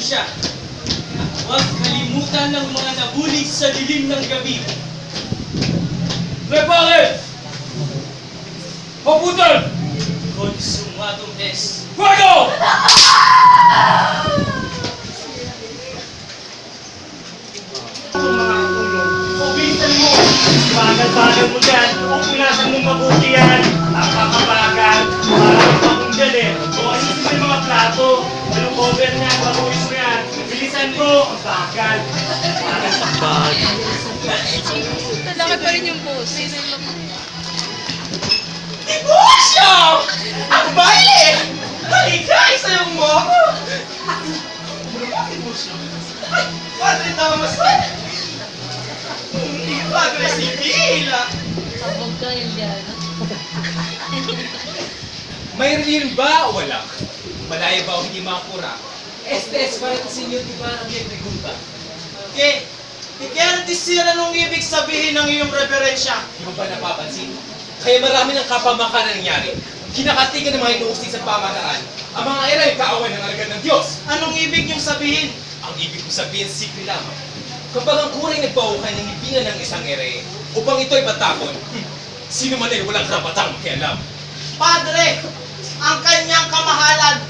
siya. Huwag kalimutan ng mga nabulig sa dilim ng gabi. Repare! Paputan! Consumatum est. Fuego! Kubisan mo! Bagal-bagal mo dyan! Pupunasan mong mabuti yan! Napakabagal! Parang pagong dyan eh! O ayusin mo yung mga plato! Anong cover niya? Pabuis mo yan! Bilisan mo! Ang bagal! Talakad pa rin yung boss. Negosyo! Ang baile! Halika, isayong mo ako! Negosyo? Padre Damas ka? Hindi Padre Sibila! Sabog ka yung diyan. May rin ba o wala? Malaya ba o hindi makura? Es para ito sinyo, di ba ang yung pregunta? Kaya natisira nung ibig sabihin ng iyong reverensya. Di mo ba napapansin? Kaya marami ng kapamakan na nangyari. Kinakatigan ng mga inuusti sa pamataan. Ang mga eray kaaway ng alagad ng Diyos. Anong ibig niyong sabihin? Ang ibig ko sabihin, sikri lamang. Kapag ang kuray nagpaukan ng ibingan ng isang ere, upang ito'y patapon, sino man ay walang karapatang makialam. Padre, ang kanyang kamahalan,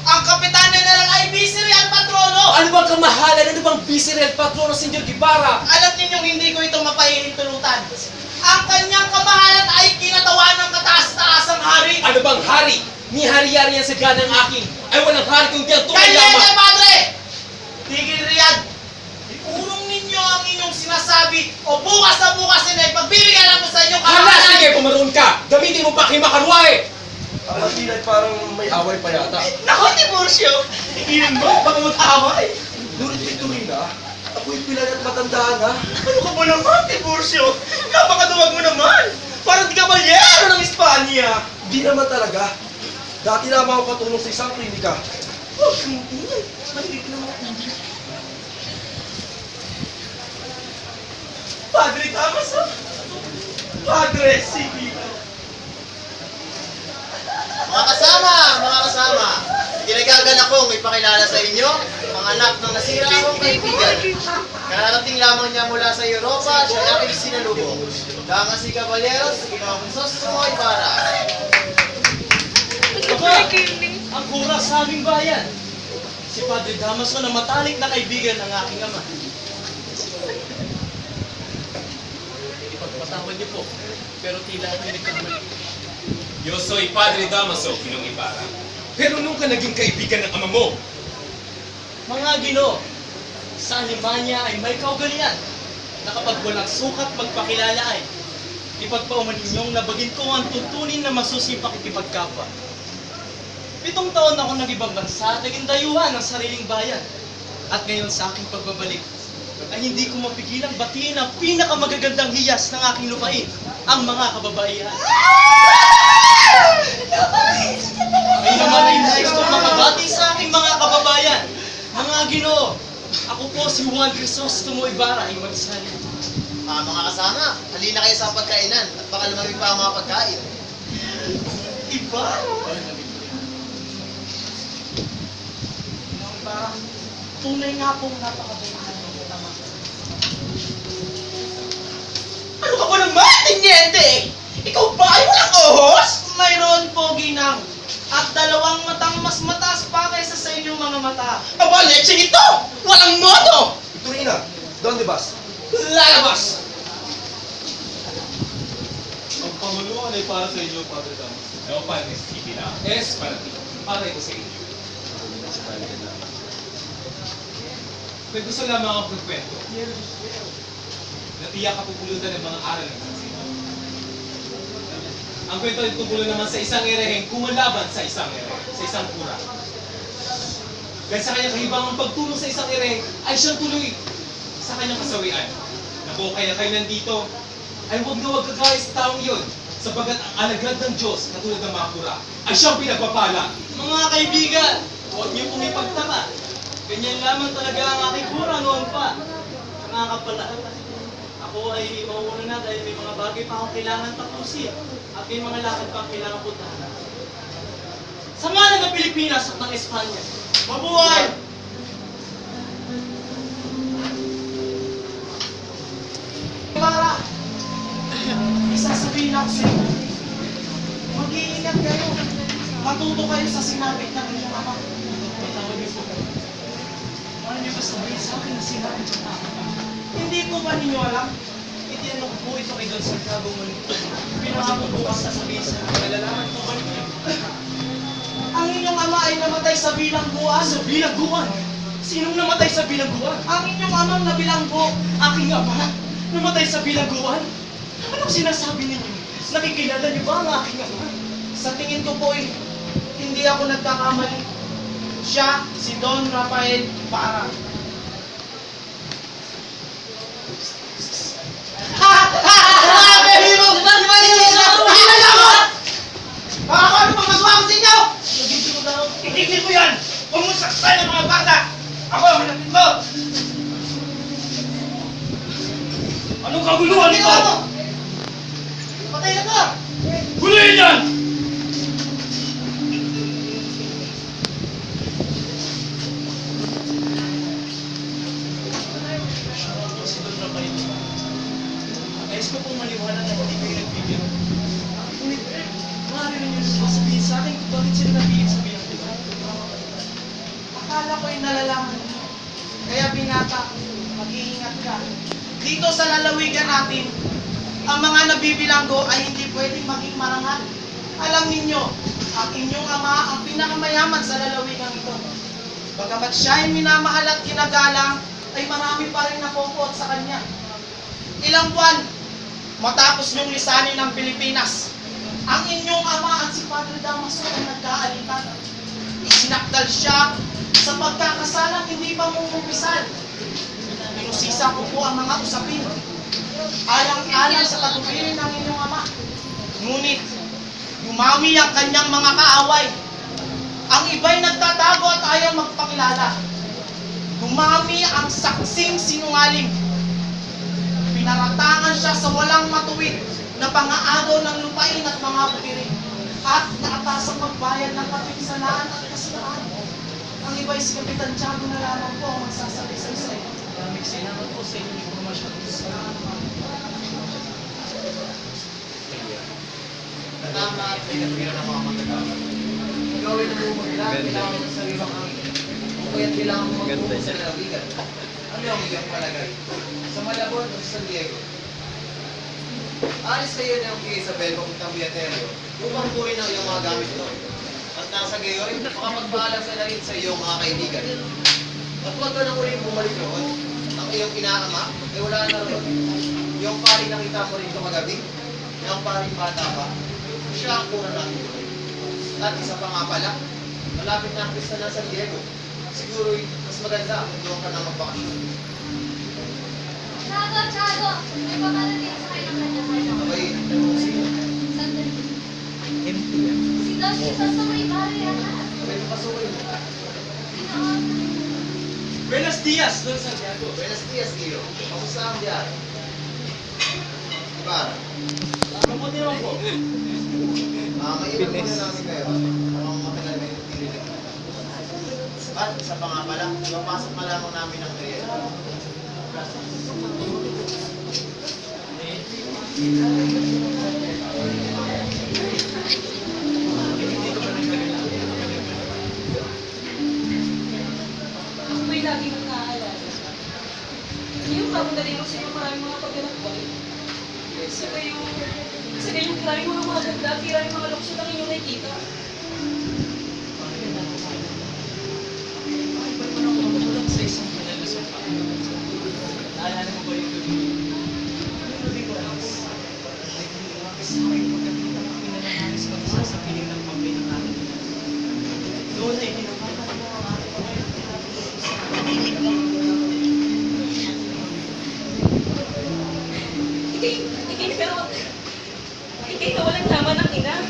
ang Kapitan General ay Vice Real Patrono! Ano bang kamahalan? Ano bang Vice Real Patrono, Senyor Guevara? Alam ninyong hindi ko ito mapahihintulutan. Ang kanyang kamahalan ay kinatawan ng kataas-taasang hari. Ano bang hari? Ni hari-hari yan sa ganang akin. Ay walang hari kundi ang tunay Kaya lamang. niya, Padre! Tigil Riyad! Iurong ninyo ang inyong sinasabi o bukas na bukas nila ipagbibigyan lang ko sa inyong Hala, kamahalan! sige, pumaroon ka! Gamitin mo pa kay Makarwae! Ang Manila ay parang may away pa yata. Naku, Tiburcio! Iyon mo, baka mag-away! Nurit Victorina, ako'y pilay at matandaan ha. Ano ka ba naman, Tiburcio? Napakaduwag mo naman! Parang di kabalyero ng Espanya! Di naman talaga. Dati lamang ako patulong sa isang klinika. Huwag kang ingay. Mahilig naman ako. Padre Damas, ha? Padre Sibila. Mga kasama, tinagagan akong ipakilala sa inyo, ang anak ng nasira akong kaibigan. Kararating lamang niya mula sa Europa, siya ay aking sinalubong. Danga si Caballeros, Ginoong Crisostomo Ibarra. Ang kura sa aming bayan. Si Padre Damaso na matalik na kaibigan ng aking ama. Ipagpatawad niyo po, pero tila ako nagkamali. Yo soy Padre Damaso, Ginong Ibarra. Pero nung ka naging kaibigan ng ama mo, Mga Gino, sa Alemanya ay may kaugalian na kapag walang sukat magpakilala ay ipagpauman ninyong nabagin ko ang tuntunin na masusing pakikipagkapwa. 7 taon ako nag-ibang bansa at naging dayuhan ng sariling bayan. At ngayon sa aking pagbabalik, ay hindi ko mapigilang batiin ang pinakamagagandang hiyas ng aking lupain, ang mga kababaihan. Ay naman ay nais kong makabati sa aking mga kababayan. Mga Ginoo, ako po si Juan Crisostomo Ibarra ay magsali. Mga kasama, halina kayo sa pagkainan at baka lumamig pa ang mga pagkain. Ibarra? Ibarra, tunay nga pong napakabaihan ng tama. Ano ka ba naman, Tiniente? Ikaw ba ay walang ohos? Mayroon po, Ginang. At 2 matang mas mataas pa kaysa sa inyong mga mata. Aba, lecheng ito! Walang modo! Victorina, ¿dónde vas? Lalabas! Ang panguluan ay para sa inyo, Padre Damas. no Padre Sibila, es para ti. Para ito sa inyo. May gusto lamang ako magkwento. Natiyak ka pupulutan ng mga aral ng Francisco. Ang kwento ay tungkol naman sa isang ereheng kumalaban sa isang ere, sa isang kura. Dahil sa kanyang kahibangang pagtulong sa isang ere, ay siyang tuloy sa kanyang kasawian. Naku, kaya kayo nandito, ay huwag na huwag kagaya sa taong yun, sapagat ang alagad ng Diyos, katulad ng mga kura, ay siyang pinagpapala. Mga kaibigan, huwag niyo pong ipagtama. Ganyan lamang talaga ang aking kura noon pa. Nakakapalaan. Ako ay mauuna na dahil may mga bagay pa akong kailangan tapusin at may mga lakad pa akong kailangan puntahan. Sa ngalan ng Pilipinas at ng Espanya, mabuhay ko sa inyo. Mag-iingat kayo. Matuto kayo sa sinabi ng inyong ama. Patawad niyo po. Paano niyo ba sabihin sa akin na sinabi niyo na? Hindi ko ba ninyo alam? Itinanong ko po ito kay Don Santiago Manin. Pinakako po ang sasabihin sa akin. Nalalaman po ba niyo? Ang inyong ama ay namatay sa bilangguan. Sa bilangguan? Sinong namatay sa bilangguan? Ang inyong amang nabilanggo. Aking ama? Namatay sa bilangguan? Anong sinasabi ninyo? Nakikilala niyo ba ang aking ama? Sa tingin ko po hindi ako nagkakamali. Siya, si Don Rafael Parra. Nagiging ko daw. Itigil mo yan! Huwag mo saktan ang mga bata! Ako ang hanapin mo! Anong kaguluhan ito? Patay na ka! Huliin yan! Siya nga po si Don Rafael. Nais ko pong maliwanag na hindi kayo nagbibiro. Ngunit, maaari rin niyo po sabihin sa akin kung bakit sila nabigit sa bilangguan. Akala ko ay nalalaman mo. Kaya binata, mag-iingat ka. Dito sa lalawigan natin, ang mga nabibilanggo ay hindi pwedeng maging marangal. Alam ninyo, ang inyong ama ang pinakamayaman sa lalawigan ito. Bagamat siya ay minamahal at kinagalang, ay marami pa rin nakukuot sa kanya. Ilang buwan, matapos niyong lisanin ng Pilipinas, ang inyong ama at si Padre Damaso ay nagkaalitan. Isinakdal siya sa pagkakasalang hindi pa mumumpisan. Pinusisa ko po ang mga usapin. Alang-alang sa katuwiran ng inyong ama. Ngunit, dumami ang kanyang mga kaaway. Ang iba'y nagtatago at ayaw magpakilala. Dumami ang saksing sinungaling. Pinaratangan siya sa walang matuwid na pang-aagaw ng lupain at mga butirin. At naatasang magbayad ng kapinsanaan at kasinaan. Ang iba'y si Kapitan Tiago na lamang po ang magsasabi sa isa. Maraming salamat po sa inyong impormasyon. Tama at may katwiran ng mga matagawa. Ikaw ay namumagla, kailangan mo sa ibang hangin. Kung kaya't kailangan mo magpunta sa lalawigan. Ano ang iyong palagay? Sa Malabon o sa San Diego? Alis kayo ng kay Isabel papuntang Viaterio upang kunin ang iyong mga gamit doon. At nasa gayon, makapagpaalam ka na rin sa iyong mga kaibigan. At huwag ka na ulit bumalik roon. Ang iyong inaama ay wala na roon. Yung paring nakita mo rin kagabi, yung paring bata pa, siya ang kuna natin doon. At isa pa nga pala, malapit na ang pista ng San Diego. Siguro mas maganda kung doon ka na magbakasyon. Tiago! May paparating sa kayo ng kanya-kanya. Abay, ano sino? Sandali. Si Don Tito sa may bari, Abay, papasukin mo. Buenos dias, Don Santiago. Buenos dias, Tio. Kamusta ang diyan? Ibarra. Mabuti naman po. Maiwan muna namin kayo. Parang matagal na yung tinilig. At isa pa nga pala, mapasok na lamang namin ng kaya. Ako'y laging nakaalala. Yung pagdali mo sa iyo maraming mga paglalakbay. Sa kayong maraming mga maganda, maraming mga luksyon ang inyong nakikita. Bakit ba naman ako magulang sa isang pinalusong pa? Naalala mo ba yung gabi? Yung gabi ko, Alex? Ay, sa akin, pagkakita ng pinananalis mag-isa sa piling ng pambay ng akin. Doon ay tinapatan mo ang aking kamay at tinapatan ko sa Ikay na walang laman ng ina.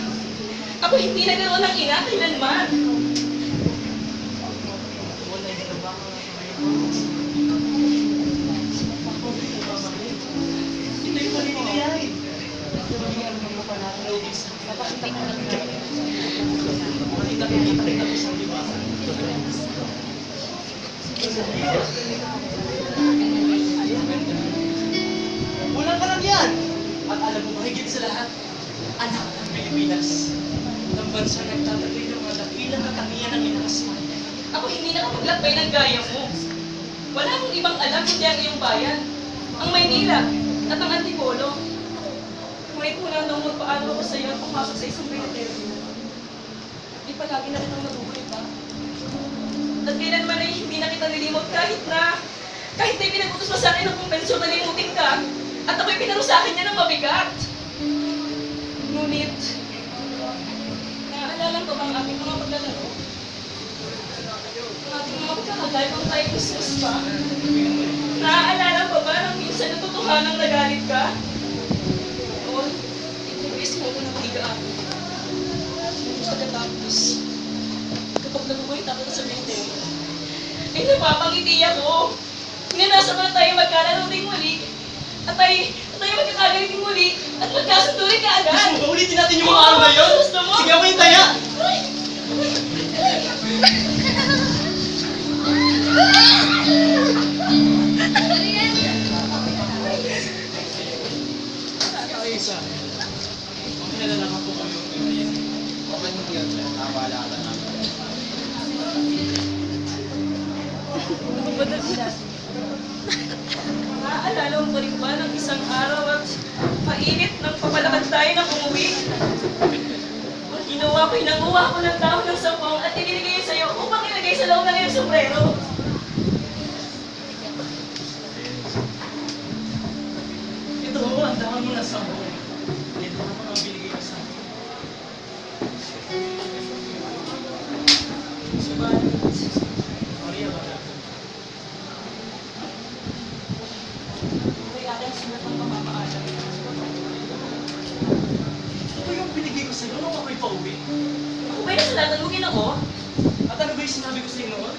Ako hindi nagkaroon ng ina kailanman. wala yung nabaka ng ito yung paninigayahin. Ito maging ang mga pananaw sa Makita ko sa liwasan. Wala ka lang yan! At alam mo, mahigit sa lahat, anak ng Pilipinas, ng bansa nagtataglay ng mga dakilang katangian ng inakasman. Ako hindi nakapaglakbay ng gaya mo. Wala akong ibang alam kundi ang iyong bayan, ang Maynila at ang Antipolo. May una nung magpaano ako sa iyo at pumasok sa isang pinateryo. Di palagi na kitang nabubuhay pa. At kailanman ay hindi na kita nilimot kahit na pinag-utos mo sa akin ng kumpensyon na limutin ka at ako'y pinarusahan niya ng mabigat. Ngunit, naaalala ko ba ang ating mga paglalaro? Ang ating mga pagkakagay kung tayo Christmas pa? Naaalala ko ba nang minsan natutuhanang nagalit ka? O, itinibis mo ko ng tigaan. Pagkatapos, kapag naguguhit ako sa mente, ay napapangiti ako. Nasa ba tayo magkalaro ding muli? At tayo magkakagaling ding muli? At magkasundo rin ka agad? Gusto mo ba ulitin natin yung mga araw na yun? Gusto mo? Sige, ako yung taya! Ay, isa. Makilala lang ako kayo. Okay mo yan, nawala ka na. Naaalala mo pa rin ba ng isang araw at mainit nang papalakad tayo na umuwi? Ang ginawa ko, nanguha ko ng dahon ng sapong at ibinigay sa'yo upang ilagay sa loob ng iyong sombrero. Ito, ang dahon mo na sa buhay. Ito ang mga binigay ko sa akin. Subalit, Maria, ba? may aking sulat ng pamamaalam. Ito yung binigay ko sa'yo nung ako'y pauwi. Ako ba'y nasalatan mo, Ginoo? At ano ba yung sinabi ko sa'yo noon?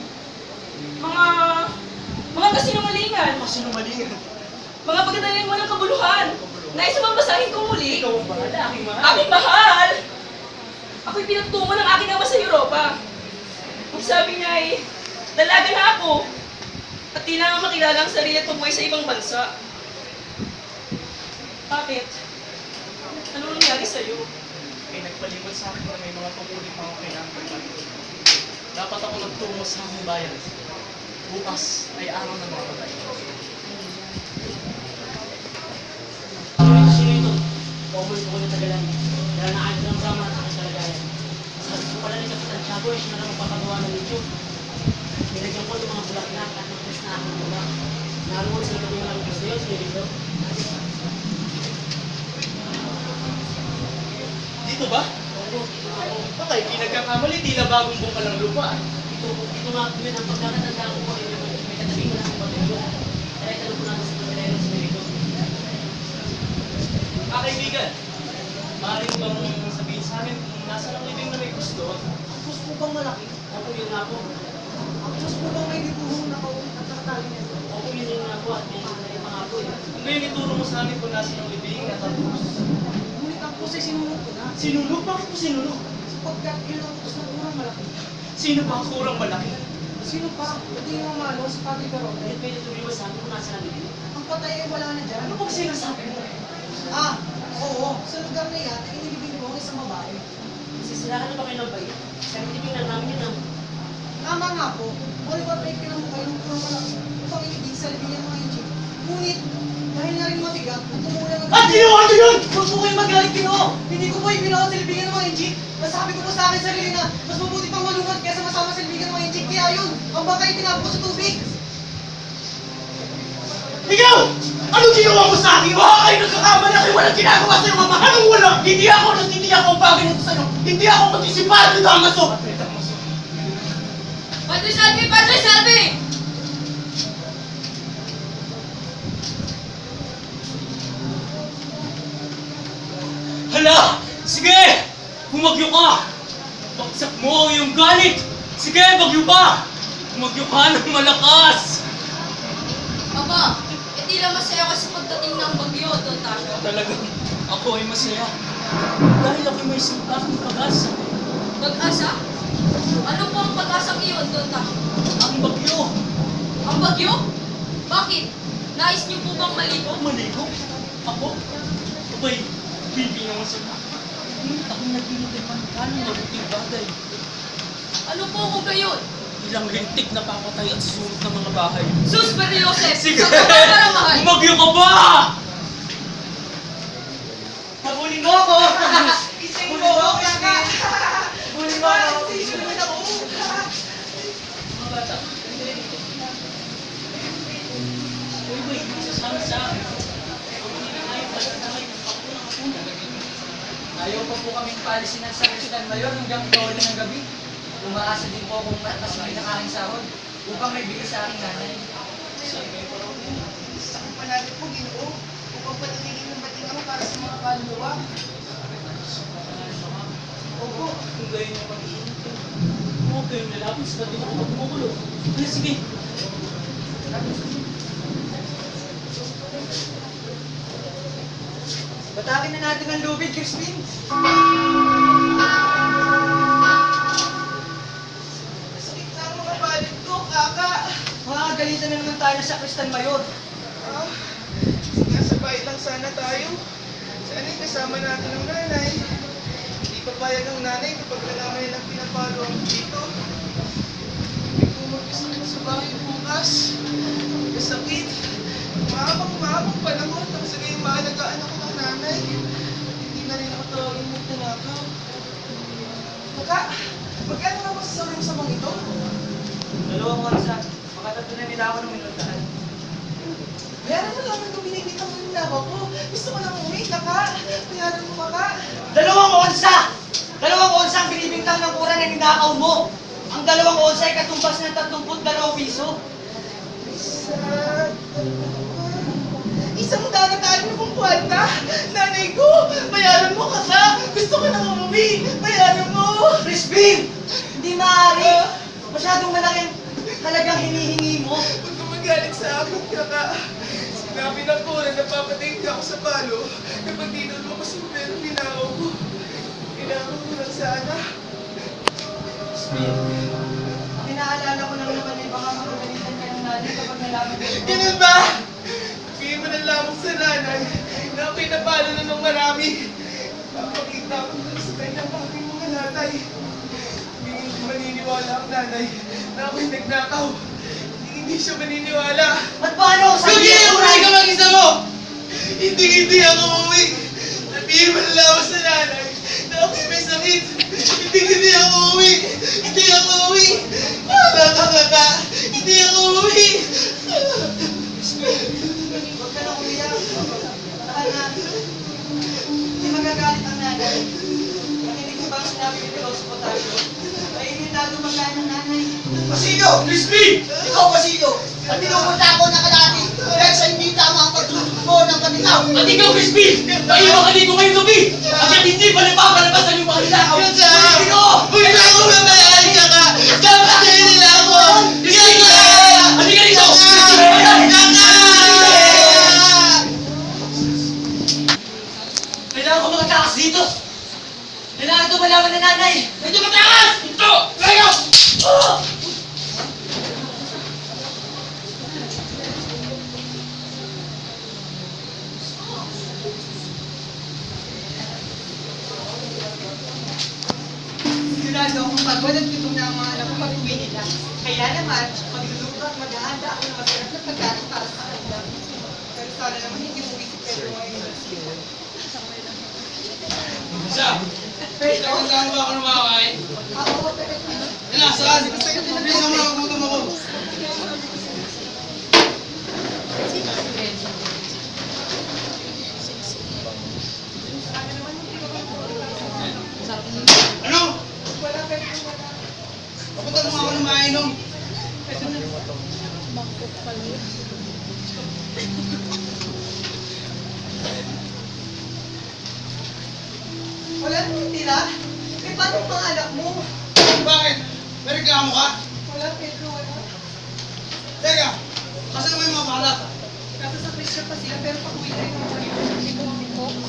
Mga kasinungalingan, Masinungalingan. mga pagkatanin mo ng kabuluhan. Nais mo basahin ko muli? Ikaw ang bahala, aking mahal. Aking mahal! Ako'y pinagtungo ng aking ama sa Europa. Ang sabi niya ay, dalaga na ako. At di na nga makilala ang sarili at tumuhay sa ibang bansa. Bakit? Ano nangyari sa'yo? May nagpaliwan sa akin na may mga papulit pa ako kailangan. Dapat ako nagtungo sa aking bayan. Bukas ay araw ng mga patay. Sino ito? Paumoy ko na tagalan. Dahil naayos ng drama at aking kalagayan. Sabi ko pala ni Kapitan Tiago ay siya na magpapagawa ng YouTube. Nilagyan ko ng mga bulaklak at magpres na akong mula. Naroon sa ito yung nalabas na yun, sa libro. Dito ba? Oo, ito nga ako. Okay, di nagkakamali, tila bagong bukal ng lupa. Ito nga yun ang pagkakatanda ko po. May katabi ko na sa pagkakalo. Kaya tanong ko natin sa pagkakalo sa libro. Kaibigan, maaari mo bang sabihin sa akin kung nasa ng libing na may gusto? Tapos po bang malaki? Opo yun nga po. Tapos po ba may dibuhong nakatali niya? Opo yun yung nga po at may mga po eh. Kung ngayon ituro mo sa amin kung nasa ng libing at tapos. Ngunit ang puso'y sinunod ko na. Sinulog? Bakit mo sinulog? Sapagkat yun ang utos ng urang malaki. Sino ba ang kurang malaki? Sino pa? Hindi yung malo sa Padre Carote. Hindi pwede tuloy sa amin kung nasa ng libro. Ang patay ay wala na dyan. Ano bang sinasabi mo? Ah, oo. Sa lugar na yan, ay inilibing ko ang isang babae. Sisirahan na ba kayo ng bayan? Kaya tinignan namin yun ah. Tama nga po. Oliver ay pinamukay ng kurang malaki upang ilibing sa libing ng mga Egypt. Ngunit, dahil na rin mabigat, tumula ng... At ginawa niyo yun! Huwag po kayong magalit, Ginoo! Hindi ko po ibinuha sa libingan ng mga Egypt. Masabi ko po sa akin sarili na mas mabuti pang malunod kaysa masama sa libingan ng mga Egypt. Kaya yun, ang bangkay tinapos ko sa tubig. Ikaw! Anong ginawa mo sa akin? Baka kayo nagkakamali kayo walang ginagawa sa'yo mga mahalong wala! Hindi ako ang bagay nito sa'yo! Hindi ako matisipado ng Damaso! Padre Salvi! Padre Salvi! Hala! Sige! Bumagyo ka! Baksak mo ang iyong galit! Sige, bagyo pa! Bumagyo ka ng malakas! Aba, hindi lang masaya kasi pagdating ng bagyo, Don Tasio. Talagang ako ay masaya. Dahil ako may simpakang pag-asa. Pag-asa? Ano po ang pag-asang iyon, Don Tasio? Ang bagyo! Ang bagyo? Bakit? Nais niyo po bang maligo? Maligo? Ako? Abay, bibi naman sa Ngunit ako'y nagbibigay man ng mabuting bagay. Ano po kung gayon? Ilang lintik na papatay at susunod ng mga bahay. Sus, Pero Joseph! Sige! Sa pagkakaramahan! Umagyo ka ba? Habulin mo ako! Ising mo ako, kaka! Habulin mo ako! Ising mo ako! Mga bata, uy, sasama sa akin. Ang hinanayon pa sa kamay ng pakunang apuna. Ayaw pa po kaming paalisin ng sakristan mayor hanggang ikaw ng gabi. Umaasa din po akong masigit ang aking sahod upang may bigay sa aking nanay. Sakit pa natin po, Ginoo. Upang panatigin ng bating ako para sa mga kaluluwa. Opo, kung gayon yung pag-iinit ko. Huwag kayong lalapit sa dating ako magkumukulo. Kaya sige. Batakin na natin ang lubid, Crispin. Sakit na ang mga balit ko, kaka! Makakagalitan na naman tayo sa sakristan mayor. Ah, sinasabay lang sana tayo. Sana'y kasama natin ang nanay. Hindi papayag ang nanay kapag nalaman nilang pinapalo ang dito. Hindi ko mag-isip sa bahay bukas. Kasakit. Mahabang panahon nang sa ngayong maalagaan ako ng nanay. Hindi na rin ako tawagin mo tinakaw. Magkano nga masasabi mo sa mga ito? 2 oras na. Makatatlo na nila ako ng minuntaan. Bayaran mo lang ang binibitang mo nila ko. Gusto ko lang umuwi, kaka. Bayaran mo, kaka. 2 onsa! 2 onsa ang binibintang ng kura na ninakaw mo. Ang 2 onsa ay katumbas ng 32 piso. Isang darataan mo kung kwarta. Nanay ko, bayaran mo, kaka. Gusto ko lang umuwi. Bayaran mo. Crispin! Hindi maaari. Masyadong malaking halagang hinihingi mo. Huwag ka magalit sa akin, kaka. Sinabi na ko na napapatay ka ako sa palo kapag dinulmo ko sa pero ninakaw ko. Kailangan ko lang sana. Pinaalala ko lang naman ay baka makagalitan ka ng nanay kapag nalaman ko. Ganun ba? Bigyan mo ng lamang sa nanay na ako'y napalo na ng marami. Papakita ko lang sa kanya ang aking mga nanay. Hindi maniniwala ang nanay na ako'y nagnakaw. Hindi siya maniniwala. At paano? Sige, umuwi ka mag-isa mo! Hindi ako umuwi. Sabihin mo na lamang sa nanay na ako'y may sakit. Hindi ako umuwi. Hindi ako umuwi. Nakakata. Hindi ako umuwi. Huwag ka nang umiyak. Saka na. Hindi magagalit ang nanay. Nakinig ko ba ang sinabi ni Piloso Potasio? Ay hindi lalo magkain ng nanay. Basilio! Crispin! Ikaw, Basilio! At pinupunta ako na kalati dahil sa hindi tama ang pagtulog mo ng panitaw. At ikaw, Crispin! Maiwan ka dito ngayong gabi! At hindi pa napapalabas ang iyong mga nilakaw! Kasi Ikaw! Uy, ako mamayaan ka ka! Kapatid nila ako! Kaka! Halika dito! Kailangan ko makatakas dito. Kailangan ito malaman ng nanay. Medyo matakas! Ito! Layo! Sigurado akong pag walang tutong na ang mga anak ko pag-uwi nila. Kaya naman, magluluto at maghahanda ako ng masarap na pagkain para sa kanila. Pero sana naman hindi mo isip Pedro ngayon. Isa! Pedro? Nagandaan ba ako ng makakain? Ako, Pedro. Nasaan? Bilis mo na magutom ako! Ano? Wala Pedro, wala. Papunta mo ako ng mainom. Wala naman tira. Eh, paano ang mga anak mo? Bakit? May reklamo ka? Wala Pedro, wala. Teka! Kasi may mga balat. Nasa sa Christian pa sila pero pag-uwi na yung mga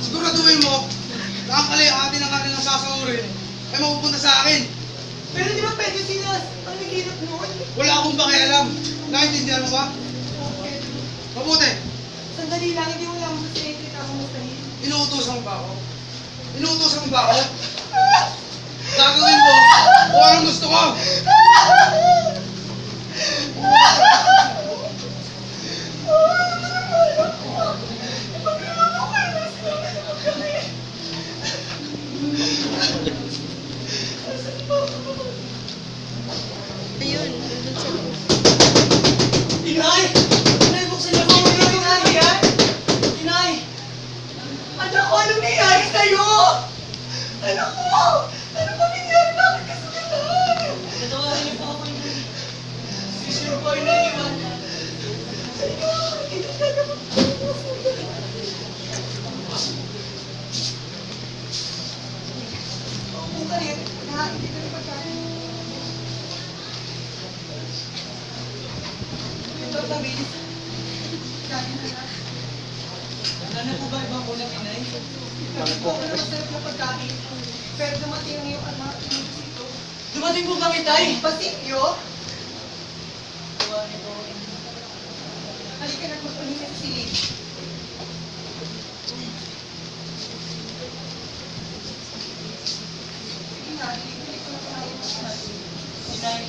Siguraduhin mo na ang kalihati ng kanilang sasahurin ay mapupunta sa akin. Pero di ba pwede sila ang naghirap noon? Wala akong pakialam. Naintindihan mo ba? Mabuti. Sandali lang, hindi mo lang sa secret ako mustahin. Inuutosan mo ba ako? Inuutosan mo ba ako? Gagawin mo kung anong gusto ko! Inay! Inay, buksan niyo po yung inay yan! Inay! Anak ko, anong nangyari sa'yo? Anak ko! Ano ba nangyari? Bakit ka sumitan? Natawarin niyo po ako, Inay. Si Sir Boy na iwan. Upo ka rin. Nakaintay ka rin pagkain. Ito, mabilis. Kain ka na. Wala na po ba ibang ulam, Inay? Sabi ko ako na masarap na pagkain. Pero dumating yung anak ng sito. Dumating po bang itay? Basilyo? Halika na magpahinga sa silid. Sige na, halika na tayo. Inay,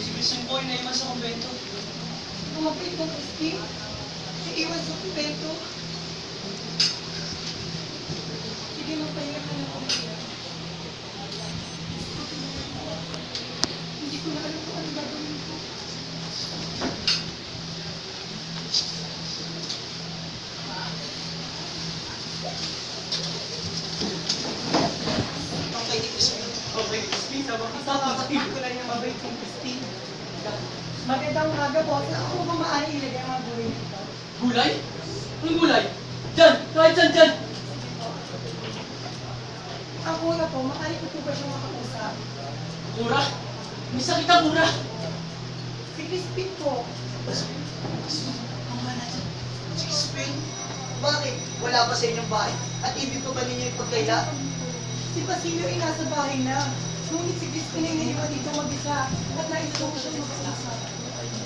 si Sir Boy na iwan sa kumbento. Kumapit ng Christy. Iiwan sa kumpento. Sige, magpahinga ka na kumaya. Hindi ko na alam kung ano gagawin ko. Okay, Crispin, sa wakas nakakapit ko lang yung mabait kong Crispin. Magandang umaga, boss. Ako ba maaari ilagay ang mga gulay dito? Gulay? Anong gulay? Diyan! Kahit saan dyan! Ang una po, maaari ko po ba siyang makausap? Mura? May sakit ang mura! Si Crispin po. Ang wala dyan. Si Crispin? Bakit? Wala ba sa inyong bahay? At ibig pa ba ninyo ipagkaila? Si Basilio ay nasa bahay na. Ngunit si Crispin ay naiwan dito mag-isa at nais ko siya mag-usap.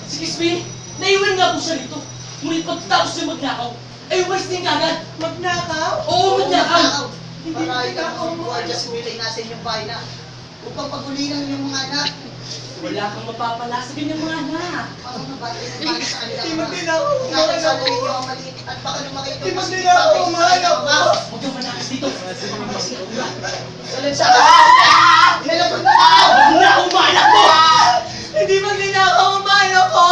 Si Crispin, naiwan nga po siya rito. Ngunit pagkatapos niya magnakaw, ay umalis din kagad. Magnakaw? Oo, magnakaw! Hindi Para mo ikaw nakaw ang buwadya sa bilay nasa inyong bahay na upang pagulinan yung mga anak. Wala kang mapapala sa ganyang mga anak. Mga mabatay na baka sa kanila. Di magdinakaw ang mga Ingatan sa anak ko. ninyo ang maliit at baka lumaki ito. Di magdinakaw ang mga anak ko. Huwag kang manakas dito. Salit sa Nilabot na! Wala akong mga anak mo! Hindi magnanakaw ang mga anak ko!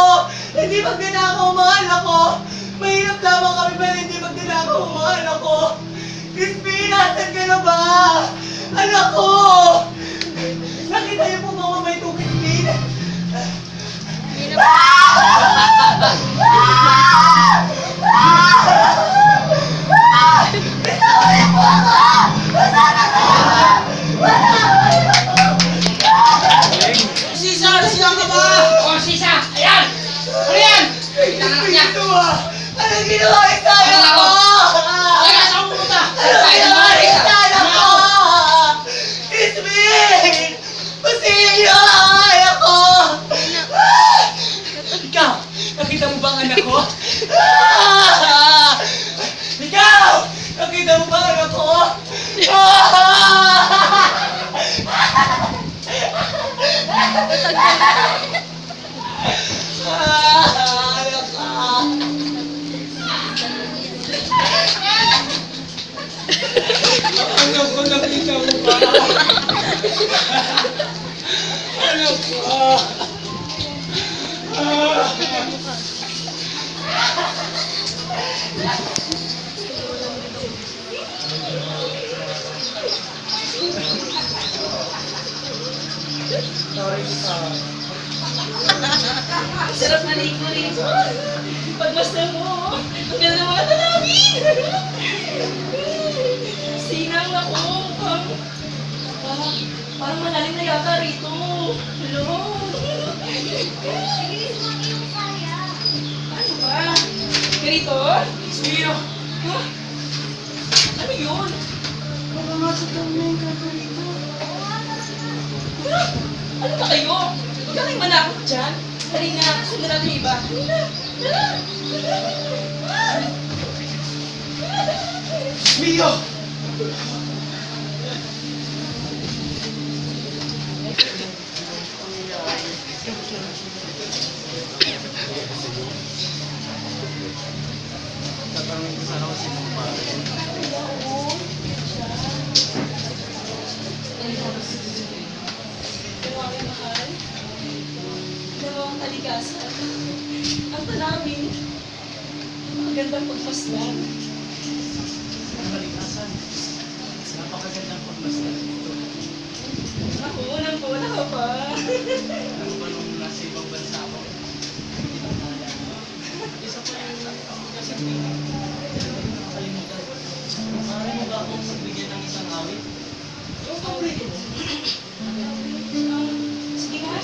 Hindi magnanakaw ang mga anak ko! Mahirap lamang kami pero hindi magnanakaw ang mga anak ko! Crispin, nasan ka na ba? Anak ko! Nakita niyo po mga mabait kong Crispin? Sisa! Sisa ka ba? O, Sisa! Ayan! Ano yan? Ito ah! Anong ginawa niyo sa anak ko? Kaya saan mo pumunta? Anong ginawa niyo sa anak ko? Crispin! Basilio! Anak ko! Ikaw! Nakita mo ba ang anak ko? Ikaw! Nakita mo ba ang anak ko? Anak ka! Anak ko, nakita mo ba? Anak ko! Sarap na ligo-ligo. Pagmasdan mo, ang ganda ng mga talangin. Sinang ako. Parang malalim na yata rito. Hello? Ano ba? Ganito? Sino? Huh? Ano yun? Mamamasok daw na yung kakarito. Ano ba kayo? Huwag ka kayong manakot dyan. Halina, sundan natin yung iba. Halina, tara. Mio! Nakita namin. Magandang pagmasdan. Kalikasan. Napakagandang pagmasdan ito. Ako, unang-una ka pa. Ano ba nung nasa ibang bansa ako? Hindi ko naalala. Isa pa yung kasi nakakalimutan. Maaari mo ba akong magbigyan ng isang awit? Yung paborito mo. Sige nga.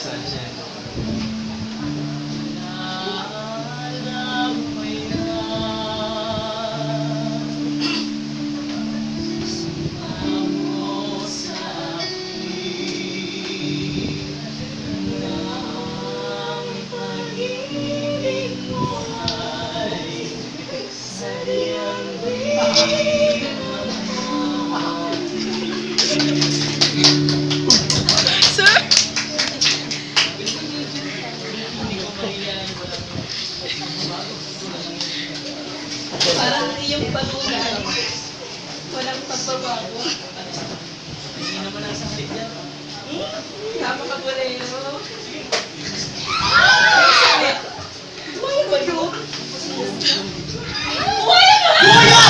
Parang iyong panunan. Walang pagbabago. Hindi naman ang isang halik dyan. Napakabolero. Buhay ba yun? Buhay na!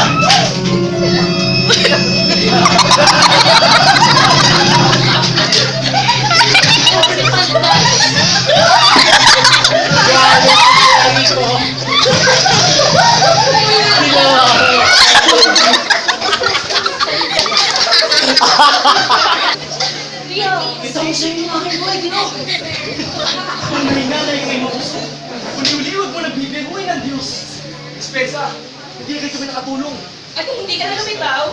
Rio! Kita mo sa inyo ng aking buhay, Gino! Kung may nanay kayo magusto, uli-uli huwag mo nagbibiguin ng Diyos. Dispensa, hindi kayo kami nakatulong. At kung hindi ka na lumitaw,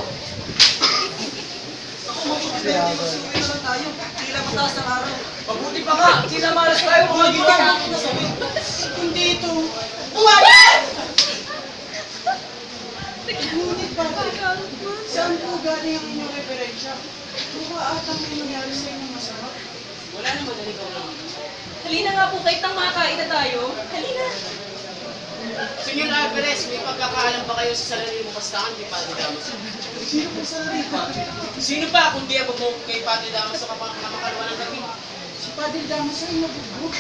Suwi naman tayo. Tila mataas ng araw. Mabuti pa nga, sinamalas tayo kung magiting. Hindi ito. buwayan! Ngunit bakit? Saan po galing ang inyong referensya? Mukha atang may nangyari sa inyong masama. Wala na madaligaw lang. Halina nga po kahit nang makakain na tayo. Halina. Senyor Alvarez, may pagkakaalam ba kayo sa sarili mo kastahan kay Padre Damaso? Sino po sa ripa? Sino pa kundi ako mo kay Padre Damaso kapag namakaluan ng gabi? Si Padre Damas ay nabugbog.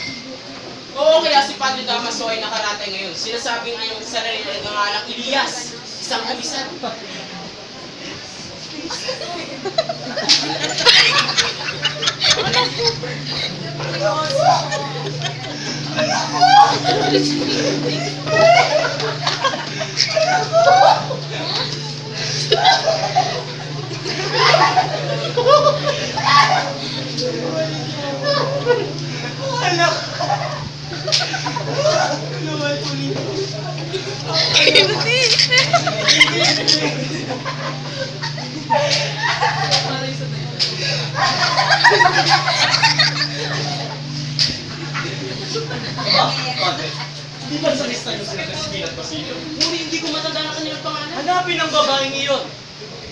Oo, kaya si Padre Damaso ay nakaratay ngayon. Sinasabing ay yung sarili ng ngalang Elias, isang kulisan. Hindi ba sa lista yung sila si Pilat Basilio? Ngunit hindi ko matanda na kanilang pangalan. Hanapin ang babaeng iyon.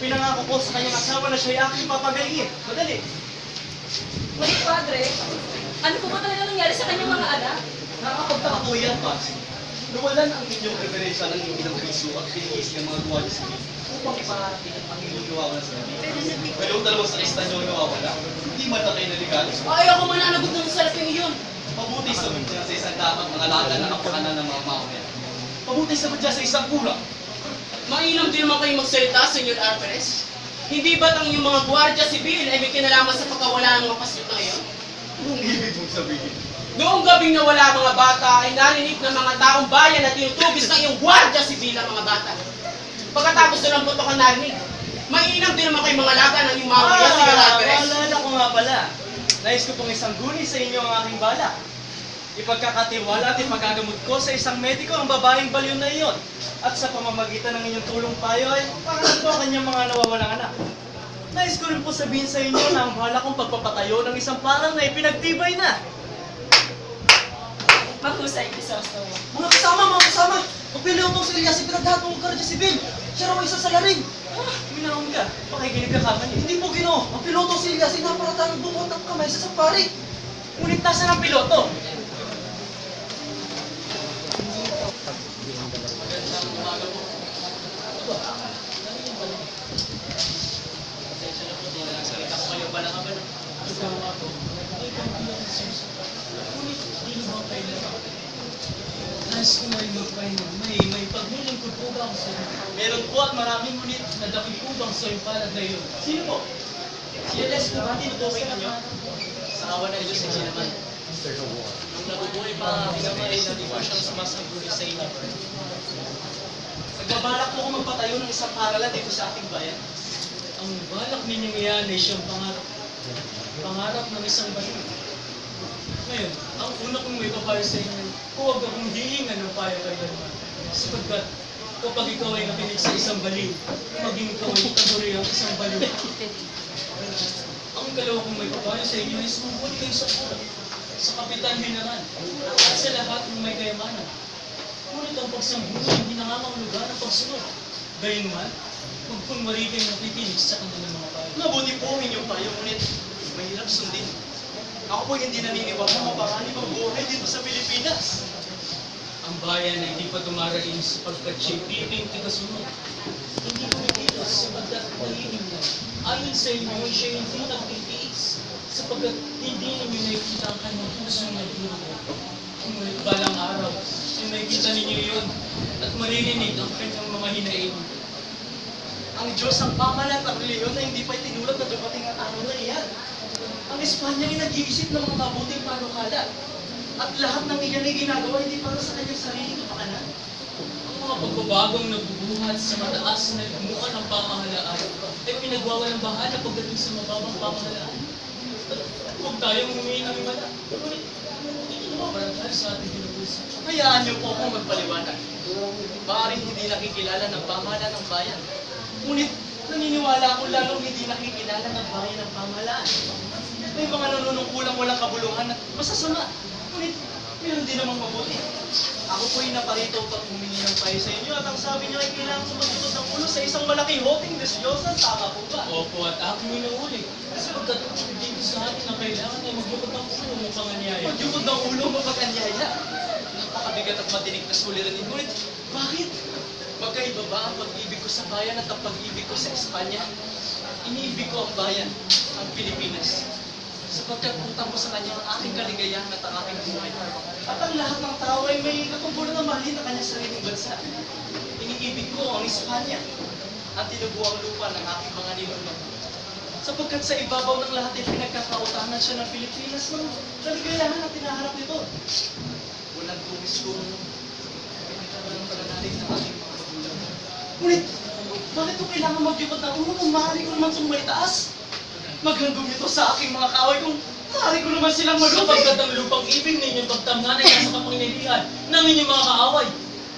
Pinangako ko sa kanyang asawa na siya'y aking papagayin. Madali. Ngunit padre, ano po ba talaga nangyari sa kanyang mga anak? Nakakapagtaka po yan, Pats. Nawalan ang inyong referensya ng inyong piso at pinigis ng mga guwalya sa inyo upang ipaharating ang Panginoon nawawala sa namin. Kayong dalawang sa lista niyo nawawala. Hindi man na kayo naligalo. Ay, ako mananagot ng salaping iyon. Mabuti sa dyan sa isang dapat mga laga na kapakanan ng mga maoyan. Mabuti sa dyan sa isang kulang. Mainam din naman kayo magsalita, Senyor Alvarez. Hindi ba't ang iyong mga gwardiya sibil ay may kinalaman sa pagkawala ng mga pasyot na iyon? Anong ibig mong sabihin? Noong gabing nawala mga bata ay narinig ng mga taong bayan na tinutubis ng iyong gwardiya sibil ang mga bata. Pagkatapos na ng putok ang narinig, mainam din naman kayo mga laga ng iyong mga gwardiya, Senyor Alvarez. Naalala ko nga pala. Nais ko pong isang guni sa inyo ang aking bala. Ipagkakatiwala at ipagagamot ko sa isang mediko ang babaeng baliw na iyon. At sa pamamagitan ng inyong tulong payo ay pangalan ko ang kanyang mga nawawalang anak. Nais ko rin po sabihin sa inyo na ang bala kong pagpapatayo ng isang parang na ipinagtibay na. Mahusay, Crisostomo. Mga kasama! Magpiliw itong si Elias, ipinaghatong ka si Bill. Siya raw isa sa laring. Minaon ka, pakikinig ka kamali. Hindi po, Gino. Ang piloto si Elias ay naparatang bukot ng kamay sa sampari. Ngunit nasa ng piloto. Nais ko na rin magpahinga. May paglilingkod po ba ako sa inyo? Meron po at maraming ngunit nadakil po bang sa iyong palad na iyon? Sino po? Si Elias po ba tinutukoy ninyo? Sa awa ng Diyos, hindi naman. Nung nabubuhay pa ang aking ama ay hindi po siyang sumasabuhay sa inyo. Nagbabalak po ako magpatayo ng isang paralan dito sa ating bayan. Ang balak ninyong iyan ay siyang pangarap. Pangarap ng isang bayan. Ngayon, ang una kong may papayo sa inyo, huwag akong hihingan ng payo kay Dalman. Sapagkat kapag ikaw ay nakinig sa isang baliw, maging ikaw ay itaguri ang isang baliw. Ang ikalawa kong may papayo sa inyo ay sumubuli kayo sa pura, sa kapitan general, at sa lahat ng may kayamanan. Ngunit ang pagsambuli ay hindi nangangahulugan ng pagsunod. Gayunman, magpunwari kayong nakikinig sa kanilang mga payo. Mabuti po ang inyong payo, ngunit mahirap sundin. Ako po hindi naniniwag na mapanganib ang buhay dito sa Pilipinas. Ang bayan ay hindi pa dumarating sapagkat siya'y piping tigasunod. Hindi kumikilos sapagkat nahihing na. Ayon sa inyo, siya hindi nagtitiis sapagkat hindi ninyo nakikita ang kanyang pusong nagdurugo. Ngunit balang araw, ay makikita ninyo yun at maririnig ang kanyang mga hinaing. Ang Diyos ang pamalat at reliyon na hindi pa itinulad na dumating ang araw na iyan. Ang Espanya ay nag-iisip ng mga mabuting panukala. At lahat ng iyan ay ginagawa hindi para sa kanyang sariling kapakanan. Ang mga pagbabagong nagbubuhat sa mataas na lumuan ng pamahalaan ay pinagwawalang bahala pagdating sa mababang pamahalaan. At huwag tayong humihin ng imala. Ngunit, hindi naman tayo sa ating ginubusan. Hayaan niyo po akong magpaliwanag. Maaaring hindi nakikilala ng pamahalaan ng bayan. Ngunit, naniniwala ko lalong hindi nakikilala ng bayan ng pamahalaan. May mga nanunungkulang walang kabuluhan at masasama. Ngunit, meron din namang mabuti. Ako po'y naparito upang humingi ng payo sa inyo at ang sabi niyo ay kailangan sumagot ng ulo sa isang malaking hoting desyosa. Tama po ba? Opo, at aking inuuli. Sapagkat dito sa atin ang kailangan ay maglukod ng ulo ng panganyaya. Maglukod ng ulo ng panganyaya? Napakabigat at matinik na suliranin. Ngunit, bakit? Magkaiba ba ang pag-ibig ko sa bayan at ang pag-ibig ko sa Espanya? Iniibig ko ang bayan, ang Pilipinas. Sapagkat utang ko sa kanya ang aking kaligayahan at ang aking buhay. At ang lahat ng tao ay may katungkulan na mahalin ang kanyang sariling bansa. Iniibig ko ang Espanya at tinubuang lupa ng aking mga ninuno. Sapagkat sa ibabaw ng lahat ay pinagkakautangan siya ng Pilipinas ng kaligayahan na tinaharap nito. Walang tuwis ko. Pinagkakaroon pala natin ng aking mga magulang. Ngunit, bakit ko kailangan magyukot ng ulo kung maaari ko naman itong may taas? Maghanggong ito sa aking mga kaaway kung maaari ko naman silang malupi. Sapagkat ang lupang ibig ninyong pagtamnan ay nasa kapangyarihan ng inyong mga kaaway.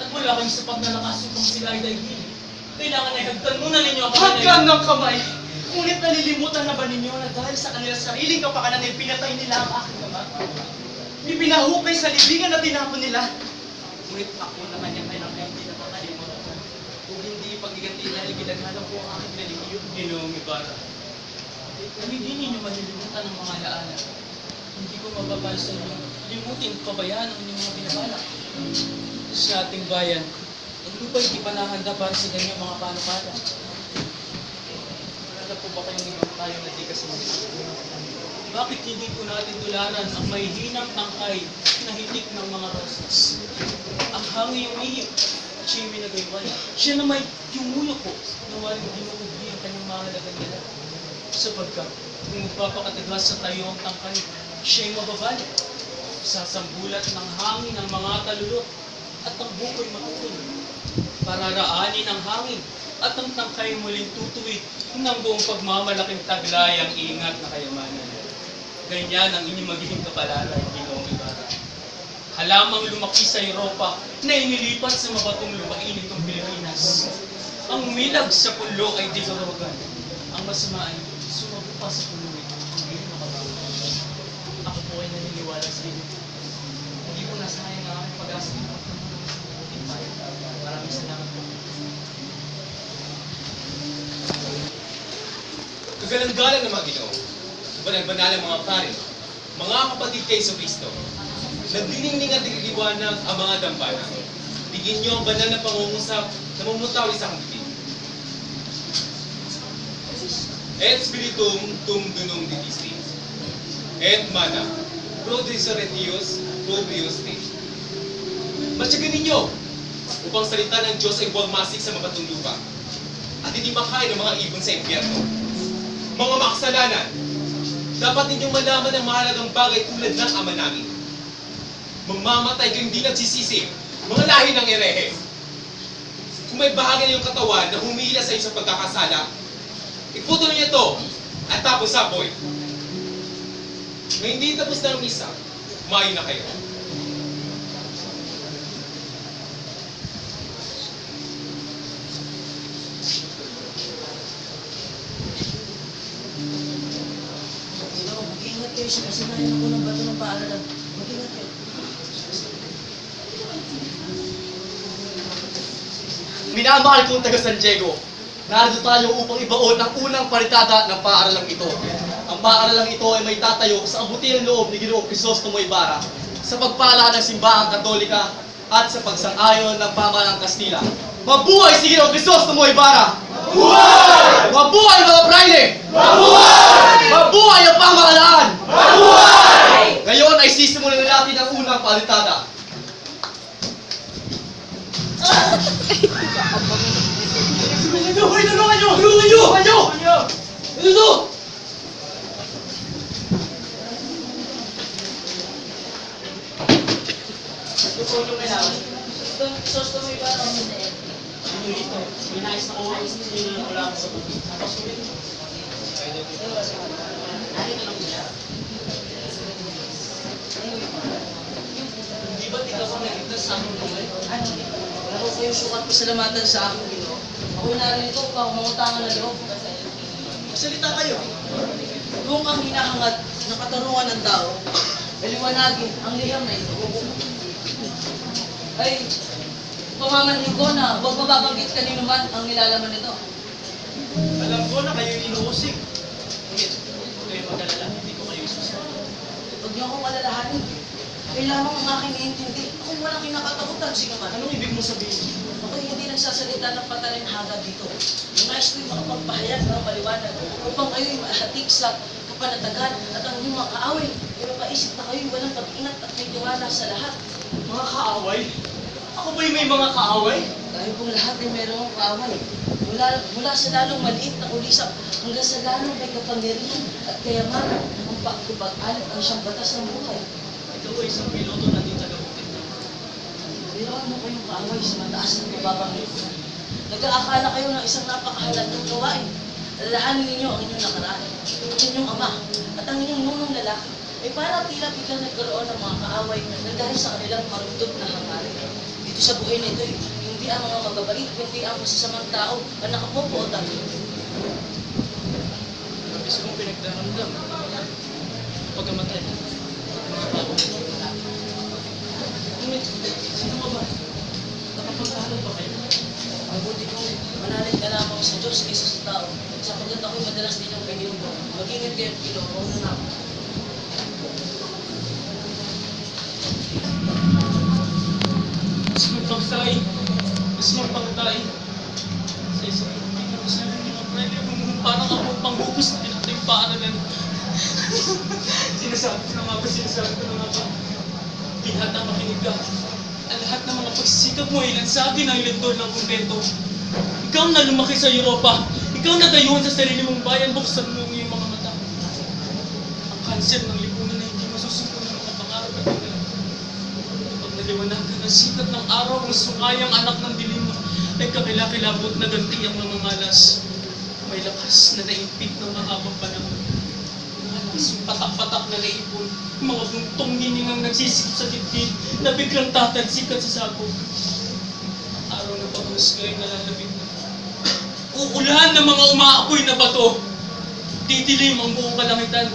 At wala kayong sapat na lakas upang sila ay daigin. Kailangan ay hagtan muna ninyo ang kamay. Hagkan ng kamay! Ngunit nalilimutan na ba ninyo na dahil sa kanilang sariling kapakanan ay pinatay nila ang aking ama? Ipinahukay sa libingan na tinapon nila. Ngunit ako naman yung kailang hindi na makalimutan. Kung hindi paggiganti dahil ginagalang ko ang aking religiyon. Ginoong Ibarra. Hindi ninyo malilimutan ang mga alaala. Hindi ko mababal sa inyo. Limutin, pabayaan ang inyong mga binabalak. Sa ating bayan, ang lupa hindi pa nahanda para sa ganyang mga panukala. Wala po ba kayong ibang tayo na di kasi bakit hindi po natin tularan ang mahihinang tangkay na hitik ng mga rosas? Ang hangin yung ihip, siya'y minagayway. Siya na may yumuyo po na walang ginuubi ang kanyang mahalagang nila. Sapagkat kung magpapakatagas sa tayo ang tangkay, siya'y mababalik. Sasambulat ng hangin ang mga talulot at ang buko'y matutulog. Pararaanin ang hangin at ang tangkay muling tutuwid ng buong pagmamalaking taglay ang ingat na kayamanan. Ganyan ang inyong magiging kapalaran, Ginoong Ibarra. Halamang lumaki sa Europa na inilipat sa mabatong lupain itong Pilipinas. Ang milag sa pulo ay digorogan. Ang masama ay sumabupa sa pulo ito. Hindi makabawa. Ako po ay naniniwala sa inyo. Hindi ko nasayang ang aking pag-asa. Maraming salamat po. Kagalang-galang na mga Ginoo, banal-banal ang mga pari, mga kapatid kay Kristo, nagdiningning at nagiliwanag ang mga dambana. Tigin niyo ang banal na pangungusap na mumutaw isang bibig. Et spiritum tum dunum ditistis, et mana, pro resurrectius proprius te. Matyagan ninyo upang salita ng Diyos ay huwag masik sa mabatong lupa at hindi makain ng mga ibon sa impyerno. Mga makasalanan, dapat ninyong malaman ang mahalagang bagay tulad ng Ama namin. Mamamatay kayong hindi nagsisisi, mga lahi ng erehe. Kung may bahagi ng iyong katawan na humihila sa iyo sa pagkakasala, iputol niyo ito at tapos sapoy. Ngayon hindi tapos na ang misa, kumain na kayo. Mag-ingat kayo sa kasanayan ng unang bato ng paaralan. Mag-ingat kayo. Minamahal kong taga San Diego, narito tayo upang ibaon ang unang paritada ng paaralang ito. Ang paaralang ito ay may tatayo sa abutihan loob ni Ginoong Crisostomo Ibarra sa pagpala ng simbahang Katolika at sa pagsang-ayon ng pamahalang Kastila. Mabuhay si Ginoong Crisostomo Ibarra! Mabuhay! Mabuhay mga praile! Mabuhay! Mabuhay ang pamahalaan! Mabuhay! Ngayon ay sisimulan na natin ang unang paritada. Hoy, tulungan nyo! Tulungan nyo! Tulungan nyo! Ito! Ito po yung kailangan. Ito mo iba ang hindi. Ano ito? Binayos na kuha. Hindi na wala ako sa buti. Tapos ulit. Nakita lang siya. Di ba't ikaw ang nagigtas sa aking kamay? Ano? Wala ko kayong sukat pasalamatan sa aking Ginoo. Ako'y narinig ko upang mangutangan ng loob. Magsalita kayo. Kung ang hinahangad ng katarungan ng tao, ay liwanagin ang liham na ito. Ay, pamamanhin ko na huwag mababanggit kanino man ang nilalaman nito. Alam ko na kayo inuusig. Ngunit, huwag kayo mag-alala. Hindi ko kayo isusunod. Huwag niyo akong alalahanin. Kayo lamang ang aking iintindi. Ako'y walang kinakatakutan, sino man. Anong ibig mo sabihin? Ako'y hindi nagsasalita ng patalinhaga dito. Yung nais ko'y makapagpahayag ng maliwanag upang kayo'y mahatik sa kapanatagan at ang inyong mga kaaway ay mapaisip na kayo'y walang pag-ingat at may tiwala sa lahat. Mga kaaway? Ako ba'y may mga kaaway? Tayo pong lahat ay mayroong kaaway. Mula sa lalong maliit na kulisap hanggang sa lalong may kapangyarihan at kayamanan ang pagkubag-alit ang siyang batas ng buhay. Ikaw ay isang piloto na di taga-bukid na. Mayroon mo kayong kaaway sa mataas ng mababang lipunan. Nag-aakala kayo ng isang napakahalagang gawain. Alalahanin ninyo ang inyong nakaraan, ang inyong ama, at ang inyong nunong lalaki ay para tila biglang nagkaroon ng mga kaaway na dahil sa kanilang marugtod na hangarin. Dito sa buhay nito, hindi ang mga magabait, kundi ang masasamang tao ang nakapopo o tabi. Labis kong pinagdaramdam. Pagkamatay. Ngunit, sino ka ba? Nakapag-aral ba kayo? Mabuti kong manalig ka lamang sa Diyos kaysa sa tao, sapagkat ako'y madalas din ang Panginoon. Mag-ingat kayo, Panginoon, na ako. Mas magpagtay. Mas magpagtay. Sa isang hindi ko sa mga pwede kung parang ako panghubos na pinating paaralan. Sinasabi ko na nga ba? Pinata makinig ka. Ang lahat ng mga pagsisikap mo ay lansabi ng lektor ng kumbento. Ikaw na lumaki sa Europa. Ikaw na dayuhan sa sarili mong bayan. Buksan mo ang iyong mga mata. Ang kanser ng lipunan na hindi masusuko ng mga pangarap at pagkakas. Pag naliwanagan ang sikat ng araw, ang sungayang anak ng dilim ay kakilakilabot na ganti ang mga malas. May lakas na naimpit ng mahabang panahon. Malas, patak-patak na naipon. Mga buntong hiningang nagsisikip sa dibdib na biglang tatalsikat sa sabog. Araw na paghusgay na lalabig na. Uulan ng mga umaapoy na bato. Titilim ang buong kalangitan.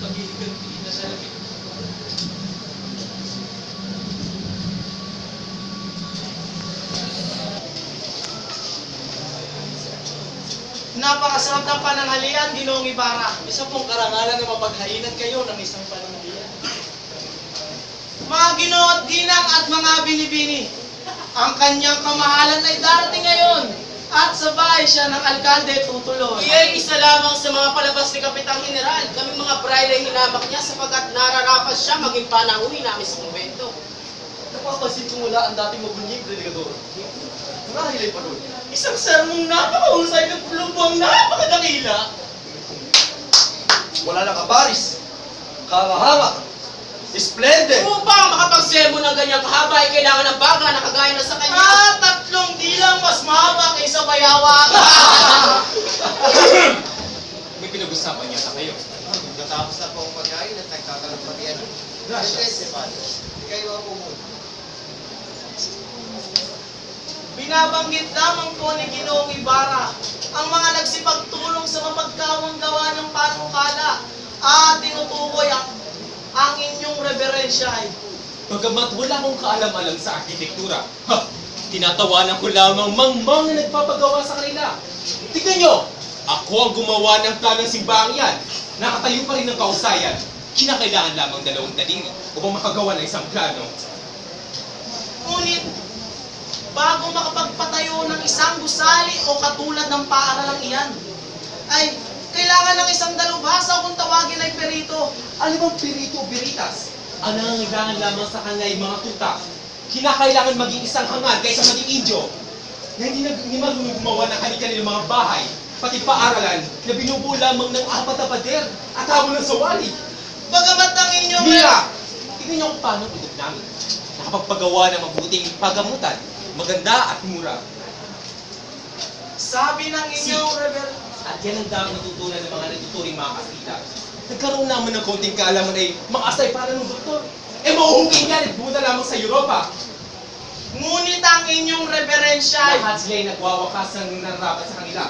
Paghihiganti na sa labig. Napakasarap ng pananghalian, Ginoong Ibarra. Isa pong karangalan na mapaghainan kayo ng isang pananghalian. Mga Ginoo at Ginang at mga binibini, ang kanyang kamahalan ay darating ngayon. At sa bahay siya ng alkalde tutuloy. Iya'y isa lamang sa mga palabas ni Kapitang General. Kaming mga braille ay hinamak niya sapagkat nararapat siya maging panauwi namin sa kumbento. Napapansin ko mula ang dating mabunying delegador. Marahil ay panood. Isang sermong napakahusay ng plumbong napakadakila. Wala na kaparis. Kahanga-hanga. Splendid. Upang makapagsermo ng ganyang kahaba ay kailangan ng baga na kagaya na sa kanya. Ah, 3 dilang mas mahaba kaysa bayawa. May pinag-usapan yata kayo. Natapos na po ang pagkain at nagkakalampatian. Gracias. Kayo ang pumunta. Binabanggit lamang po ni Ginoong Ibarra ang mga nagsipagtulong sa mapagkawang gawa ng panukala at tinutukoy ang inyong reverensya ay Bagamat wala akong kaalam-alam sa arkitektura, tinatawanan ko lamang mangmang na nagpapagawa sa kanila. Tignan nyo! Ako ang gumawa ng plano ng simbahang yan. Nakatayo pa rin ng kausayan. Kinakailangan lamang 2 daliri upang makagawa ng isang plano. ngunit bago makapagpatayo ng isang gusali o katulad ng paaralang iyan, ay kailangan ng isang dalubhasa kung tawagin ay perito. Ano bang pirito o biritas? Ang nangangailangan lamang sa kanya ay mga tuta. Kinakailangan maging isang hangad kaysa maging Indyo. Na hindi marunong gumawa ng kanilang mga bahay, pati paaralan na binubuo lamang ng 4 na pader at habol ng sawali. Bagamat ang inyong... Mira! Tignan niyo kung paano ang udok namin. Nakapagpagawa ng mabuting pagamutan, maganda at mura. Sabi ng inyong At yan ang dapat natutunan ng mga natuturing mga Kastila. Nagkaroon naman ng konting kaalaman ay makasay para ng doktor. Eh mahuhugin yan at bumunta lamang sa Europa. Ngunit ang inyong reverensya ay Lahat sila ay nagwawakas ng nararapat sa kanila.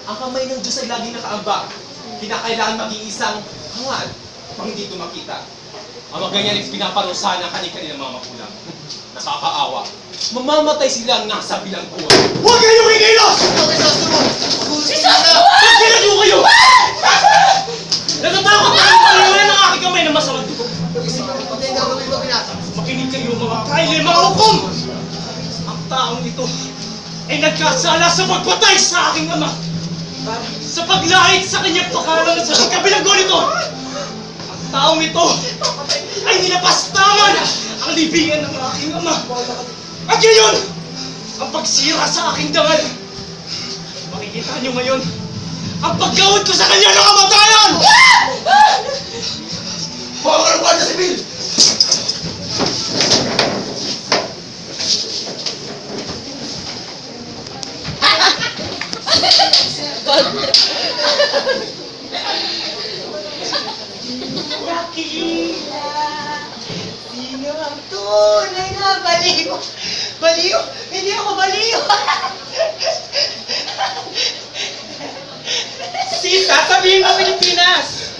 Ang kamay ng Diyos ay laging nakaamba. Kinakailangan maging isang hangad upang hindi ito makita. Ang mga ganyan ay pinaparusahan ng kanilang mga magulang. Nakakaawa. Mamamatay silang nasa bilangguan. Huwag kayong ikilos! Pagkilan niyo kayo! Natatakot na ang paliwan ng aking kamay na masamang dugo. Pati ang gagawin ko binasa. Makinig kayo mga kaili, mga hukom! Ang taong ito ay nagkasala sa pagpatay sa aking ama. Sa paglahit sa kanyang pakalan sa kabilanggo nito. Ang taong ito ay nilapastangan ang libingan ng aking ama. At ngayon, ang pagsira sa aking dangal. Makikita niyo ngayon ang paggawad ko sa kanya ng kamatayan! Bawal ang Guardia Civil! Dakila, sino ang tunay na baliw? Baliw? Hindi ako baliw! Sisa, sabihin mo Pilipinas!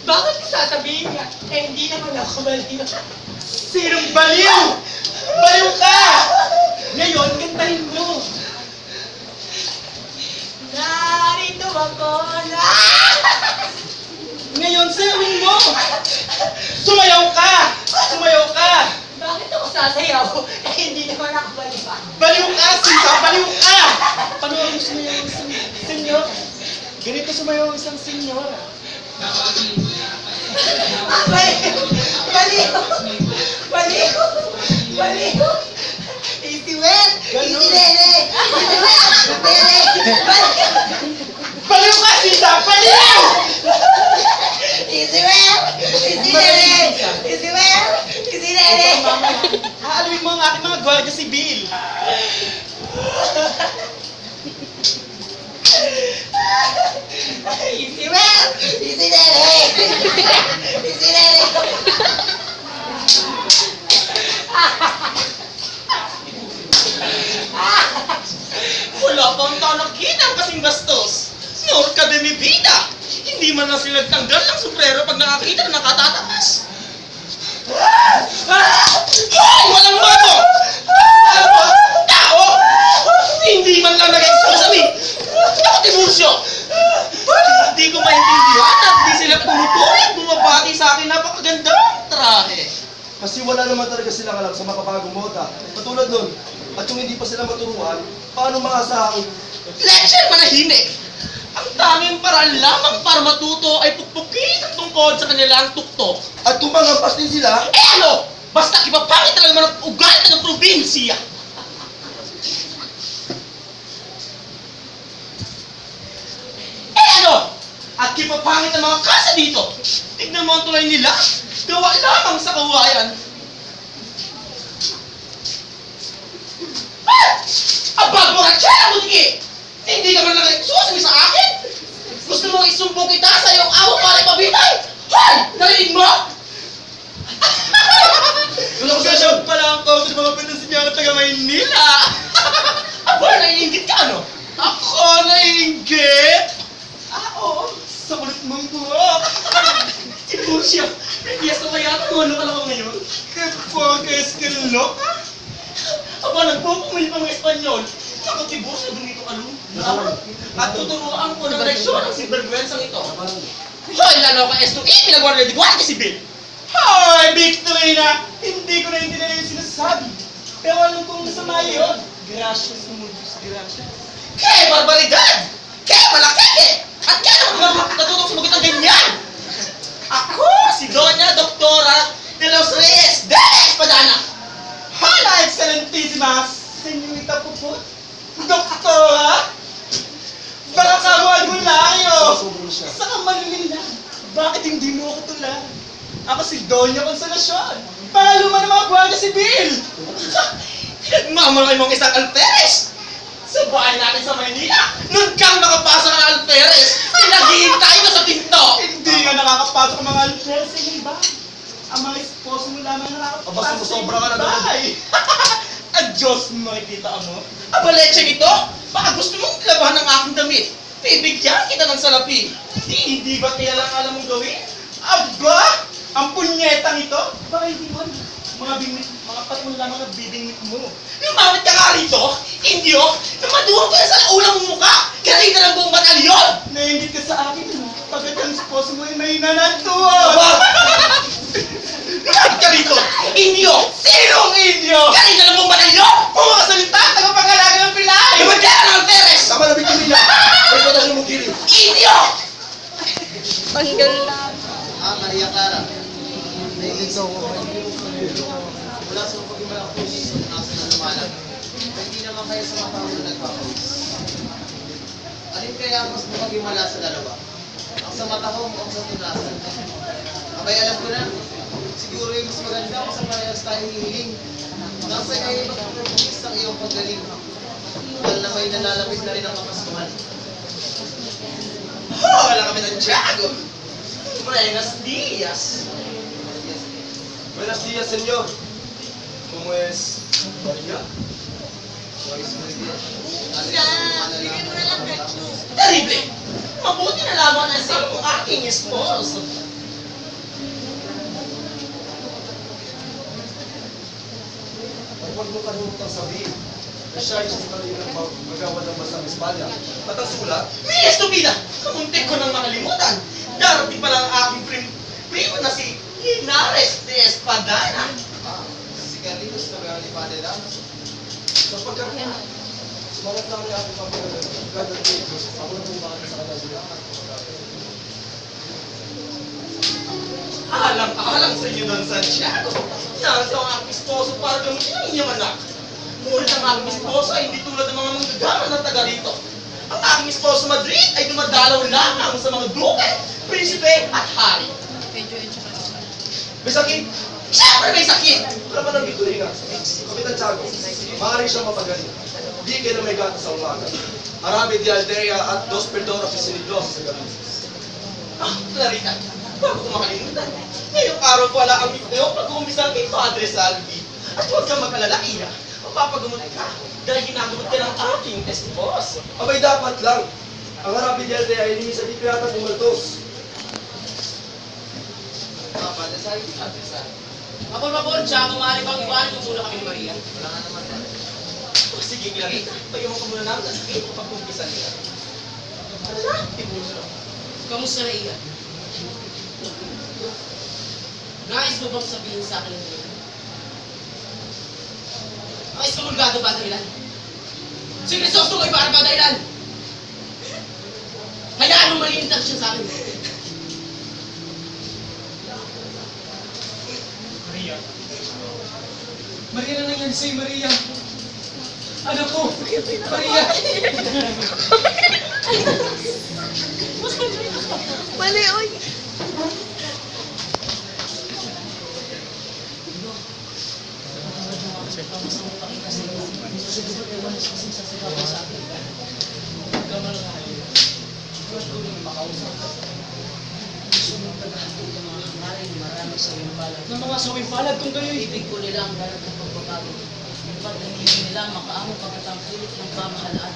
Bakit ko sasabihin niya? Eh, hindi naman ako baliw. Sinong baliw? Baliw ka! Ngayon, kantahin mo. Narito ako na... Ngayon, sayawin mo! Sumayaw ka! Sumayaw ka! Bakit ako sasayaw? Eh, hindi naman ako baliw. Baliw ka, Sisa! Baliw ka! Paano ang sumayaw ang isang senyor? Ganito sumayaw ang isang senyor. Baliw! Baliw! Baliw! Baliw! Easy well! Easy lele! Easy well! Lele! Baliw! Baliw ka, Sisa! Baliw! Easy well! Easy lele! Easy well! Easy lele! Haaluin mo ang aking mga Guardia Civil. Easy well! Easy lele! Easy lele! Wala pang taon nakita ang kasing bastos. Norca de mi vida! Hindi man lang sila nagtanggal ng sombrero pag nakakita na nakatataas. Hoy! Walang bato! Tao! Hindi man lang nag-exposami! Ako, Tiburcio! Hindi ko maintindihan at di sila pumupuri at bumabati sa akin napakagandang trahe. Kasi wala naman talaga silang alam sa makabagong moda. Katulad nun, at kung hindi pa sila maturuan, paano maasahang Lecture manahimik! Ang tanging paraan lamang para matuto ay pukpukin ang tungkod sa kanilang tuktok. at kung mangampas din sila, Eh ano? Basta ipapangit talaga naman ang ugali ng probinsya. Eh ano? At ipapangit ang mga kasa dito. Tignan mo ang tulay nila. Gawa lamang sa kawayan. Ah! Abag mo ka siya, Mutiki! Hindi ka man lang nagsusabi sa akin? Gusto mo isumbong kita sa iyong awa para ipabitay? Hoy! Narinig mo? Kasya pala ang kauso ng mga Pilipinyano taga Maynila. Aba, naiingit ka, ano? Ako naiinggit? Oo. Sa kulit mong buhok. Si Lucia, yes na kaya ano ka lang ako ngayon? Kapag eskelok. Aba, nagpupumili pa ng Espanyol. Bakit si Lucia dumito ka nun? At tuturuan ko ng leksyon ang sinvergüenzang ito. Hoy, lalo ka esto, pinagwarya di guardia civil. Hoy, Victorina! Hindi ko naiintindihan yung sinasabi. Pero alam kong masama yun. Gracias, Mudus, gracias. Kaya barbaridad! Kaya malakeke! At kaya naman natutong sumagot ng ganyan! Ako, si Doña Doktora de los Reyes de Espadana! Hala, Excellentísimas! Senyorita Puput! Doktora! Baka kamuhan mo layo! sobrang siya. Isa kang manilin lang. Bakit hindi mo ako tulad? Ako si Doña Consolacion. Pangaluma ng mga Guardia Civil! Nagmamalaki mong isang alferes! Sa bahay natin sa Maynila, nun kang nakapasok ng alferes! Pinaghihintay mo sa pinto! Hindi nga nakakapasok ang mga alferes sa iba. Ang mga esposo mo lamang nakakapasok. Aba, sumusobra ka na doon. bahay. Diyos mo, nakikita mo. Aba, lecheng ito! Baka gusto mong labahan ng aking damit. Bibigyan kita ng salapi. Hindi ba kaya lang alam mong gawin? Aba! Ang punyetang ito? Baka hindi mo alam. Mga patong lamang na bibingit mo. Lumamit ka nga rito! Hindi oh! Namaduhan ko na sa ulang mukha! Kasi na ng buong batalyon! Nainggit ka sa akin. Pagkat ang esposo mo ay may nanatuwa. Aba! Lumamit ka rito! Inyo! Sinong inyo? Kasi na ng buong batalyon! Kung mga salita, tagapag-alaga ng pilay! Lumamit ka ng alferes! Tama na, Victorina! May patasyon mong kiling. Inyo! Maria Clara. Naiinso ko mula sa mga pag-imalakos sa tunasan ng lumalag. Hindi naman kayo sa mga tao na nagpapawis. Alin kaya ang mas mapag-imala sa dalawa? Ang sa matahong o ang sa tunasan? Abay, alam ko na. Siguro yung mas maganda kung sa parehas tayo hihiling. Nasa kayo magpapagis ang iyong paggaling. Dahil na may nalalapit na rin ang kapasuhan. Wala kami ng Tiago! Buenos dias! Buenos días, señor. ¿Cómo es María? Terrible! Mabuti na lamang na sa aking esposo. Huwag mo kalimutang sabihin na siya ay isang kalinang magawa ng masang Espanya. At ang sulat, Mi estupida! Kamuntik ko nang makalimutan. Darating pala ang aking primo na si Linares de Espadana. Si Carlitos na gano'n ni Padre Damas. sapagkat sumalat lang niya akong pagkagaling. Ako na pumakas sa kanila. Alang-alang sa inyo Don Santiago. Narito ang aking esposo para gamitin ang inyong anak. Ngunit ang aking esposo ay hindi tulad ng mga manggagawa na taga rito. Ang aking esposo Madrid ay dumadalaw lamang sa mga duke, prinsipe at hari. May sakit! Siyempre may sakit! Wala pa ng Victorina. Kapitan Tiago, maaari siyang mapagaling. Di kayo na may gata sa umaga. Arami di Alderia at Dos Perdona Pisiniglos sa gabi. Ah, Clarita, bago ko makalimutan. Ngayong araw pala ang iyong pag-uumpisa kay Padre Salvi. At huwag kang mag-alala, Ina. Mapapagamot ka dahil ginagamot ka ng aking esposo. Abay dapat lang. Ang Arami di Alderia ay minsan di pirata bumaltos. Padre Salvi, Padre Salvi. Mapon, siya, kung maaari bang iwanan yung muna kami ni Maria. Wala nga naman na. O sige, Clarita, payungan ko muna namin sa sakit kung pag-uumpisa nila. Ano na? Tibuso. Kamusta na, Iya? Nais mo bang sabihin sa akin ito? Ang eskamulgado ba dahilan? Si Crisostomo ay para ba dahilan? Hayaan mo malilintang siya sa akin. Maria. Maria na nangyari sa'yo, Maria. Anak ko, Maria. Mali, oy. Ng mga sawing palad kung kayo'y Ibig ko nila ang ganap ng pagbabago. Ba't hinihingi nila makaamong pagkatangkilik ng pamahalaan?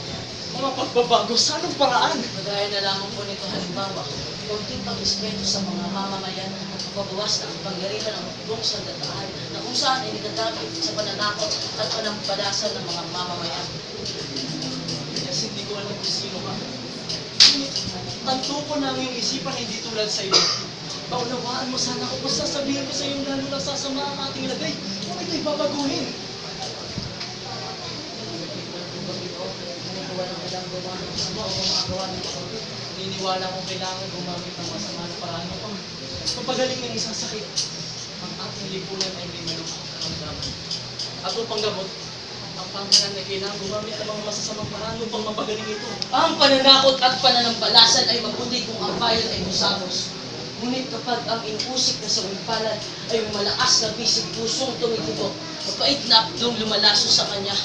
mga pagbabago sa anong paraan? Kagaya na lamang po nito halimbawa, konting pag-respeto sa mga mamamayan at pagbabawas ng pangyarihan ng hukbong sa dataan na kung saan ay nagagamit sa pananakot at panampalasan ng mga mamamayan. Kasi hindi ko alam kung sino ka. Tanto ko na ang iyong isipan hindi tulad sa iyo. Paunawaan mo sana ako kung sasabihin ko sa iyo lalo na sasama ang ating lagay. Kung ito'y babaguhin. Naniniwala kong kailangan gumamit ng masama na paraan upang mapagaling ng isang sakit. Ang ating lipunan ay may malungkot na karamdaman. At upang gamot, ang pamahalaan ay kailangan gumamit ng mga masasamang paraan upang mapagaling ito. Ang pananakot at pananampalasan ay mabuti kung ang bayan ay musapos. Ngunit kapag ang inusik na sawimpalad ay malakas na bisig pusong tumitibok, mapait na akdong lumalaso sa kanya.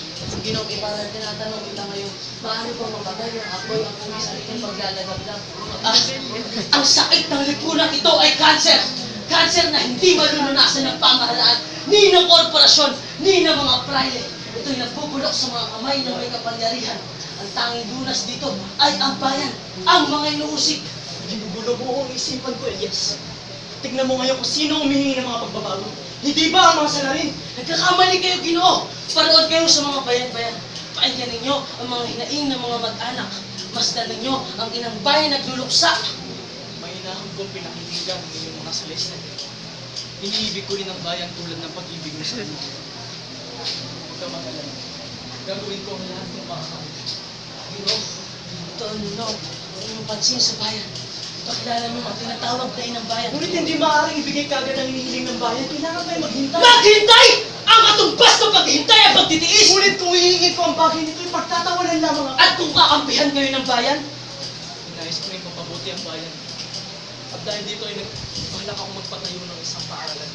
Ginoong Ibarra, tinatanong kita ngayon, paano bang mapagay ang apoy ang kung sariling paglalagablang? Ang sakit ng lipunan ito ay cancer! Cancer na hindi malulunasan ng pamahalaan, ni ng korporasyon, ni ng mga praile. Ito'y nagbubulok sa mga kamay ng may kapangyarihan. Ang tanging lunas dito ay ang bayan, ang mga inuusik. Ginugulo mo ang isipan ko, Elias. Tignan mo ngayon kung sino humihingi ng mga pagbabago. Hindi ba ang mga salarin? Nagkakamali kayo, Ginoo! Parood kayo sa mga bayan-bayan. Pakinggan ninyo ang mga hinaing ng mga mag-anak. Masdan ninyo ang inang bayan nagluluksa. Mahinahan kong pinakikinggan ng iyong mga salesya. Iniibig ko rin ang bayan tulad ng pag-ibig mo sa mundo. Huwag ka mag-alala. Gagawin ko ang lahat ng makakaya. Ginoo, ito ang nino, ang inyong pansin sa bayan. Pakilala mo ang tinatawag na inang bayan. Ngunit hindi maaaring ibigay kagad ang hinihiling ng bayan. Kailangan tayo maghintay. Maghintay! Ang katumbas ng paghintay ay pagtitiis! Ngunit kung hihingi ko ang bagay nito, ipagtatawanan lamang ako. At kung kakampihan kayo ng bayan, Nais ko rin mapabuti ang bayan. At dahil dito ay nagbahalak akong magpatayo ng isang paaralan.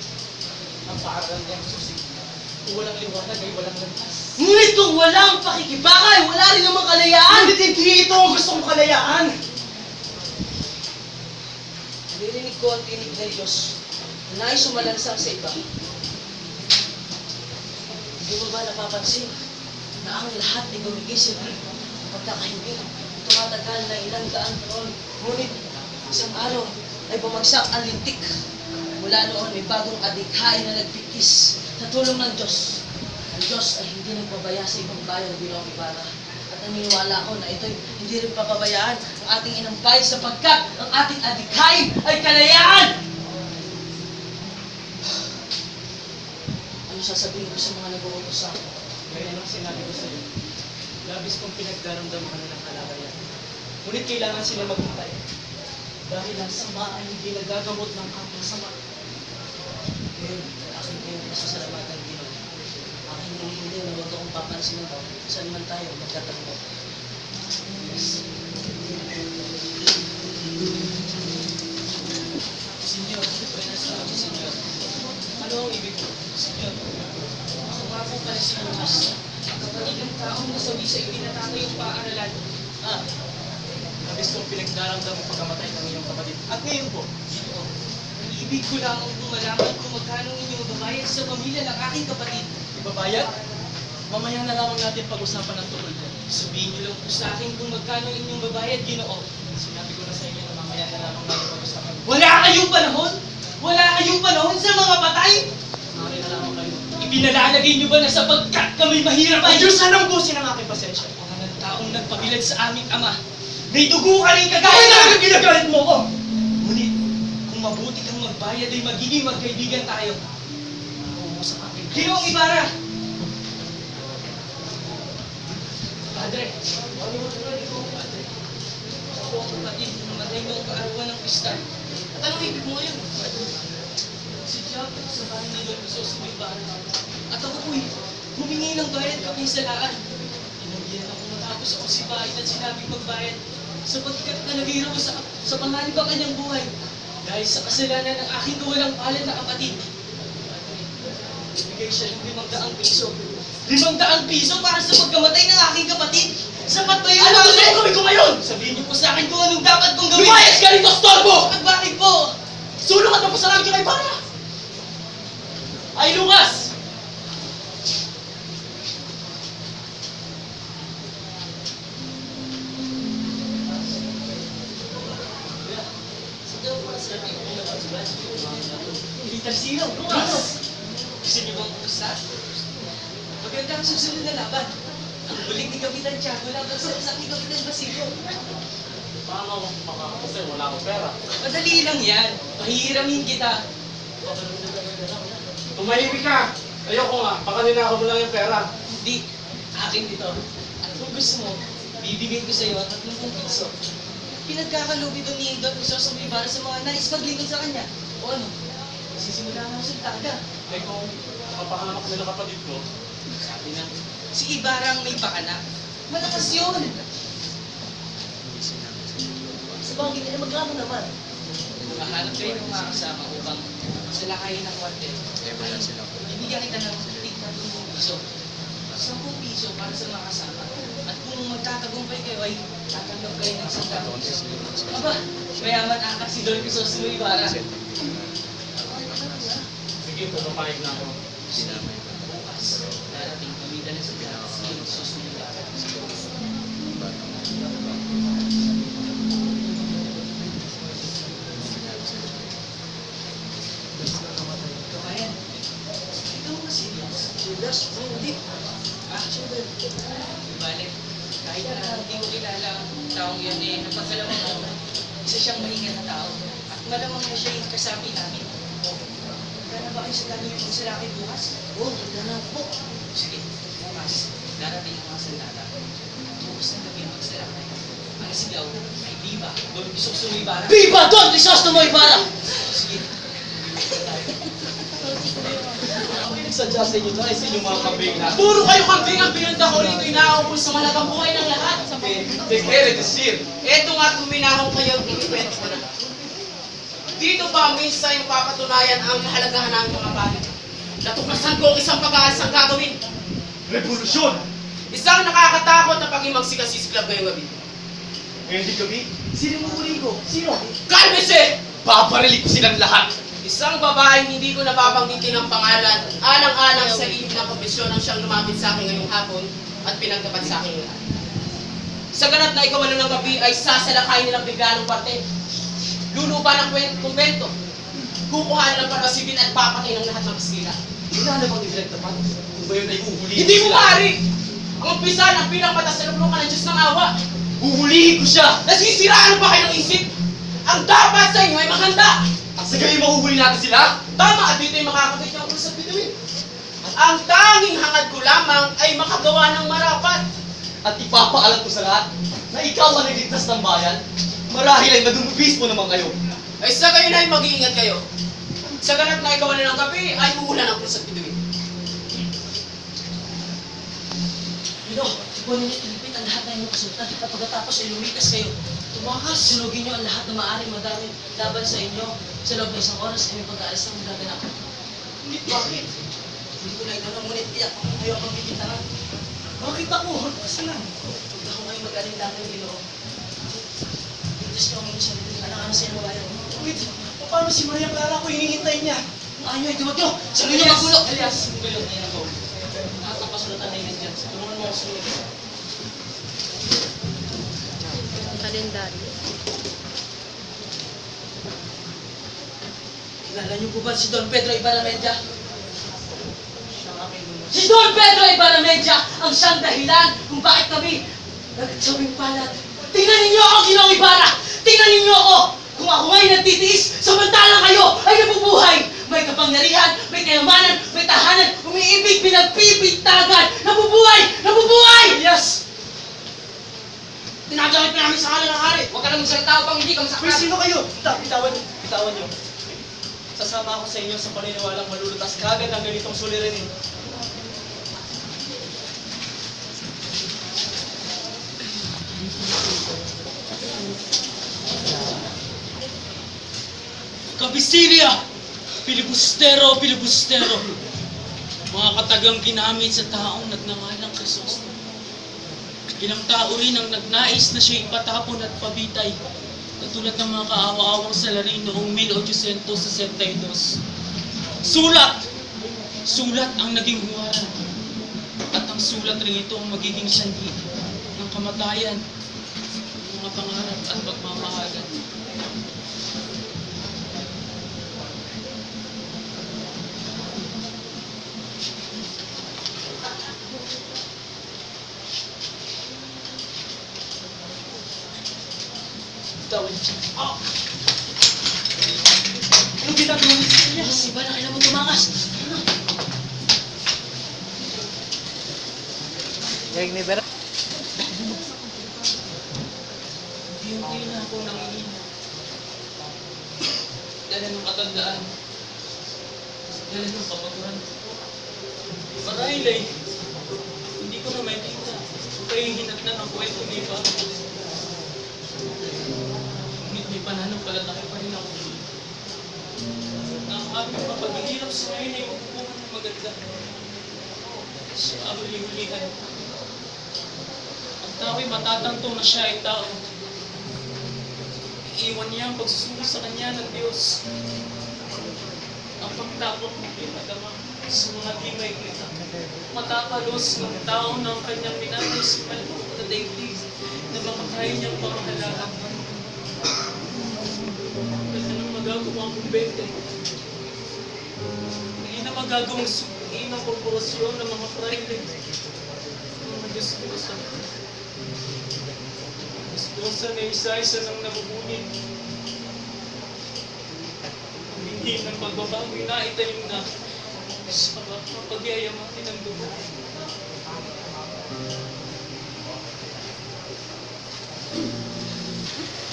Ang paaralan ng susi. Kung walang liwanag ay walang landas. ngunit kung walang pakikibakay, wala rin namang kalayaan! Ngunit hindi ito ang gusto kong kalayaan. Naririnig ko ang tinig ng Diyos na nais sumalansang sa iba. Hindi mo ba napapansin na ang lahat ay gumigising ng pagkakahimbing? Tumatagal na ilang daan taon. Ngunit isang araw ay bumagsak ang lintik. Mula noon may bagong adikhain na nagpikis sa tulong ng Diyos. Ang Diyos ay hindi nagpabaya sa ibang bayan bilang Ibarra. At naniniwala ko na ito'y hindi rin papabayaan ang ating inang bayan sapagkat ang ating adikhain ay kalayaan! Ano sasabihin ko sa mga nag-uutos sa akin? Gaya ng sinabi ko sa iyo. Labis kong pinagdaramdam ang kanilang kalagayan. Ngunit kailangan sila maghintay. Dahil ang sama ay hindi nagagamot ng kapwa sama. Ngayon, aking kayong masasalamatan Ginoo. Aking hinihiling na huwag akong papansin mo saan man tayo magkatagpo. Senyor, buenas noches, Senyor. Ano ang ibig mo? Senyor, Ako nga po pala si Lucas. Ang kapatid ng taong nasawi sa itinatayong paaralan. ah, labis kong pinagdaramdam ang pagkamatay ng iyong kapatid. At ngayon po, Ginoo, ang ibig ko lang ang malaman kung magkano inyong babayad sa pamilya ng aking kapatid. ibabayad? Mamaya na lamang natin pag-usapan ng tungkol dyan. Sabihin niyo lang po sa akin kung magkano inyong babayad, Ginoo. Sinabi ko na sa inyo na mamaya na lamang natin pag-usapan. Wala kayong panahon? Wala kayong panahon sa mga patay? Mamaya na lamang kayo. Ipinalalagay niyo ba na sapagkat kami mahirap Ay, ay Diyos, anong busin ang aking pasensya? mga taong nagpabilad sa aming ama? May dugo ka rin Kaya kagaya talaga na! ginagalit mo ko! Ngunit, kung mabuti kang bayad ay magiging magkaibigan tayo. Ginoong Ibarra! Padre, Padre, ako ang kapatid na namatay noong kaarawan ng pista. At anong ibig mo ngayon? Si Diablo sa bahay ni Don Crisostomo Ibarra. At ako po'y humingi ng bayad kapinsalaan. Inanggihan ako matapos ako si Bahit at sinabing magbayad sapagkat nalagay ako sa panganib ang kanyang buhay dahil sa kasalanan ng aking kawalang palad na kapatid. Bigay siya ng 500 piso. 500 piso para sa pagkamatay ng aking kapatid? Sapat ba yun? Ano gusto mo gawin ko ngayon? Sabihin niyo po sa akin kung anong dapat kong gawin. Lumayas ka rito, Storbo! At bakit po? Sulong at napasalamin ka kay Ibarra! Ay, Lucas! Peter Sino, Lucas! Gusto niyo bang kumusta? Maganda ang susunod na laban. Ang huling ni Kapitan Tiago laban sa aking Kapitan Basilio. Paano ako makakapasay? Wala akong pera. Madali lang yan. Pahihiramin kita. Tumahimik ka! Ayoko nga, baka ninakaw mo lang yung pera. Hindi. Akin dito. At kung gusto mo, bibigay ko sa iyo ang 30 piso. Pinagkakalubi doon ni Don Crisostomo Ibarra sa mga nais maglingkod sa kanya. O ano? Sisimula na ang sultada. Eh kung mapahamak nila kapatid ko, Sabi na, si Ibarra ang may pakana. Malakas yun. Sa bagay nila magkano naman? Mahanap kayo ng mga kasama upang salakayin ng kwartel. Bibigyan kita ng 30 piso. 10 piso para sa mga kasama. At kung magtatagumpay kayo ay tatanggap kayo ng 100 piso. Aba, mayaman ata si Don Crisostomo Ibarra. sige, pumapayag na ako. Bukas, darating kami dala sa Pinas ni Crisostomo Ibarra. Ikaw kaya? Ikaw ang serious. Serious? Hindi. Balik, kahit na hindi ko kilala ang taong yun eh, napagkalaman ko, isa siyang mahinga na tao. At malamang na siya yung kasapi namin. Handa na ba kayo sa dami yung magsalaki bukas? Oo, handa na po. Sige, bukas, darating ang mga sandata. Bukas ng gabi ang magsalaki. Ang sigaw ay Viva Don Crisostomo Ibarra. Viva Don Crisostomo Ibarra! Sige. Ako yung nagsadya sa inyo dahil sa inyong mga kambing na. Puro kayo kambing ang pinunta ko rito, inaawol sa malagang buhay ng lahat. Tekere de Sir. Eto nga tuminahong kayo, ikikwento ko na. Dito ba minsan yung papatunayan ang kahalagahan ng mga bayan? Natuklasan ko ang isang pag-aasang gagawin. Revolusyon! Isang nakakatakot na paging magsikasiklab ngayong gabi. Ngayon di gabi, sino mo uli ko? Sino? Kalmese! Paparilig ko silang lahat. Isang babaeng hindi ko napapanggitin ang pangalan, alang-alang sa ihip ng komisyon ang siyang lumapit sa akin ngayong hapon at pinagtapat sa akin lahat. Sa ganap na ikaw ng gabi ay sasalakayin nilang bigla ng parte. Lulupa ng kumbento. Kukuhanan ng papasibil at papatay ng lahat ng kasila. Wala na bang ipinagtapat? Kung ba yun ay uhulihin Hindi mo sila? maaari! Ang umpisa ng pinakmatas na luplukan ng Diyos ng awa. Uhulihin ko siya! Nasisiraan ba kayo ng isip? Ang dapat sa inyo ay maghanda! At sa gabi mahuhuli natin sila? Tama at dito'y makakabit niyo ang sa bituin. Ang tanging hangad ko lamang ay makagawa ng marapat. At ipapaalam ko sa lahat na ikaw ang nagligtas ng bayan. Marahil ay nadumubis mo naman kayo. Ay sa gayon ay mag-iingat kayo. Sa ganap na ikaw ng gabi ay uulan ang krus at bituin. Pino, ipunin niyo ilipit ang lahat ng inyong kasultan at pagkatapos ay lumikas kayo. Tumakas, sunugin niyo ang lahat ng maaaring madaming laban sa inyo. Sa loob ng isang oras ay may pag-aalis ng gaganap. Ngunit bakit? Hindi ko na itanong, ngunit iyak ako kayo ang magbibitangan. Bakit ako? Kasi lang. Huwag ako ngayon mag-alinlangan ng Ginoo. Itas niyo ang inyong sarili. Alang-alang sa inyong bayan. Wait, paano si Maria Clara ko hinihintay niya? Ang anyo ay duwag niyo! Sabi niyo magulo! Elias, magulo na yan ako. Nakakapasulatan na yun dyan. Tulungan mo ako sumunod. Kalendaryo. Kilala niyo po ba si Don Pedro Ibarramedya? Siyang aking lunas. Si Don Pedro Ibarramedya ang siyang dahilan kung bakit kami nagsawing palad. Tingnan ninyo ako, Ginoong Ibarra! Tingnan ninyo ako! Kung ako nga'y nagtitiis, samantalang kayo ay nabubuhay. May kapangyarihan, may kayamanan, may tahanan, umiibig, pinagpipintagan, nabubuhay! Nabubuhay! Yes! Tinagamit na namin sa kanan ng hari. Huwag ka nang magsalita upang hindi ka Pero masaktan. sino kayo? Bitawan niyo. Sasama ako sa inyo sa paniniwalang malulutas kagad ang ganitong suliranin. Kabisilia! Pilibustero, pilibustero! Mga katagang ginamit sa taong nagngangalang Krisosto. Ilang tao rin ang nagnais na siya ipatapon at pabitay, katulad ng mga kaawa-awang salarin noong 1862. Sulat! Sulat ang naging huwaran. At ang sulat rin ito ang magiging sanhi ng kamatayan, ng mga pangarap at pagmamahalan. Bitawan niyo. Anong ginagawa niyo sa inyo? Si ba na kailangan mo tumakas? Hindi na ako nangihina. Dala ng katandaan. Dala ng kabaguran. Marahil ay hindi ko na makita kung kayo hinatnan ang kwento ni Iba. Ngunit may pananampalataya pa rin ako. Na ang aming mga paghihirap sa ngayon ay magpupungan ng maganda. Sa huli-hulihan. Ang tao'y matatanto na siya ay tao. Iiwan niya ang pagsusuri sa kanya ng Diyos. Ang pagtakot ng pinagama sa mga dimay kita. Matakalos ng tao ng kanyang minatay sa malawak na daigdig na makakain niyang pamahalaan. Wala nang magagawang kumbente. Hindi na magagawang sukiin ang korporasyon ng mga praile. Mga Diyos-Diyosa. Diyos-Diyosa na isa-isa nang nabubunin. Ang hindi ng pagbabago na itanim na sa pagyayamanin ng dugo.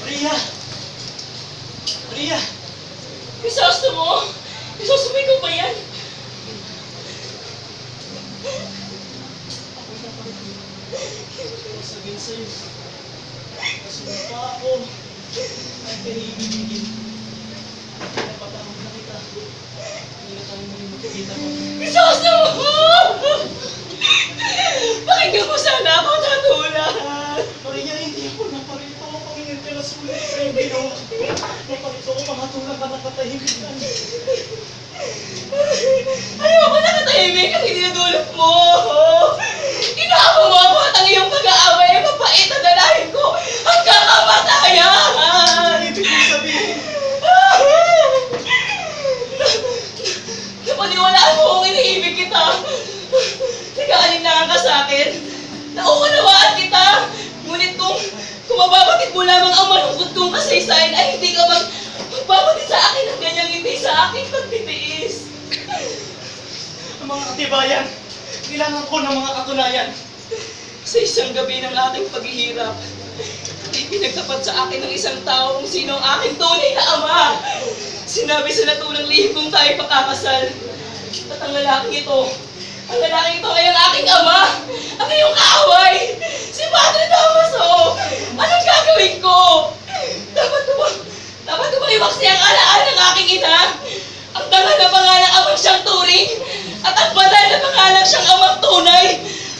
Maria! Maria! Krisosto mo? Krisosto mo, ikaw ba yan? Sabihin sa'yo, kasumpa ako ay pinibigin. Napatawag na kita. Hindi na tayo muli magkikita mo. Krisosto mo! Pakinggan mo sana ako, Tatula! Maria, hindi ako naparito. Pakinggan ka na sulit sa iyong ginawa. Naparito ko mahatulang ka ng katahimikan. Ayoko nakatahimik ang itinutulot mo! Inaako mo ako at ang iyong pag-aaway ay mapait na dalahin ko hanggang kamatayan! Ibig kong sabihin, Napaniwalaan mo kung iniibig kita. Nag-aalinlangan ka sa akin. Nauunawaan kita. Ngunit kung mababatid mo lamang ang malungkot kong kasaysayan ay hindi ka magbabatid sa akin ng ganyang hindi sa aking pagtitiis. ang mga katibayan, kailangan ko ng mga katunayan. Sa isang gabi ng aking paghihirap, ay pinagtapat sa akin ng isang tao kung sino ang aking tunay na ama. Sinabi sa natulang lihim kong tayo pakakasal. At ang lalaking ito ay ang aking ama, ang iyong kaaway, si Padre Damaso. Anong gagawin ko? Dapat ko bang iwaksi ang alaan ng aking ina? Ang dangal na pangalang amang siyang turing, at ang banal na pangalang siyang amang tunay.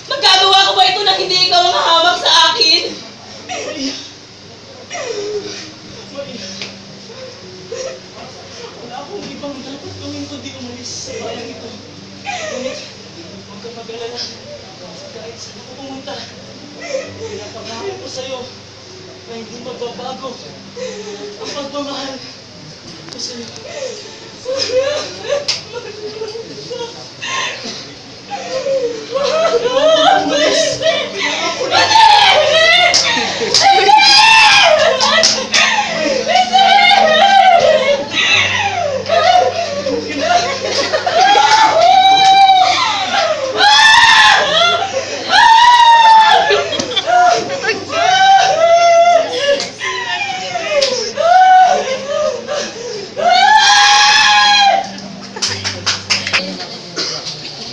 Magagawa ko ba ito nang hindi ikaw ang hamak sa akin? Maria! Maria! Wala akong ibang dapat gawin kundi umalis sa bayan ito. Ngunit, huwag kang mag-alala. Kahit saan ako pumunta, pinapangako ko sa'yo na hindi magbabago ang pagmamahal ko sa'yo. Umalis! Hindi!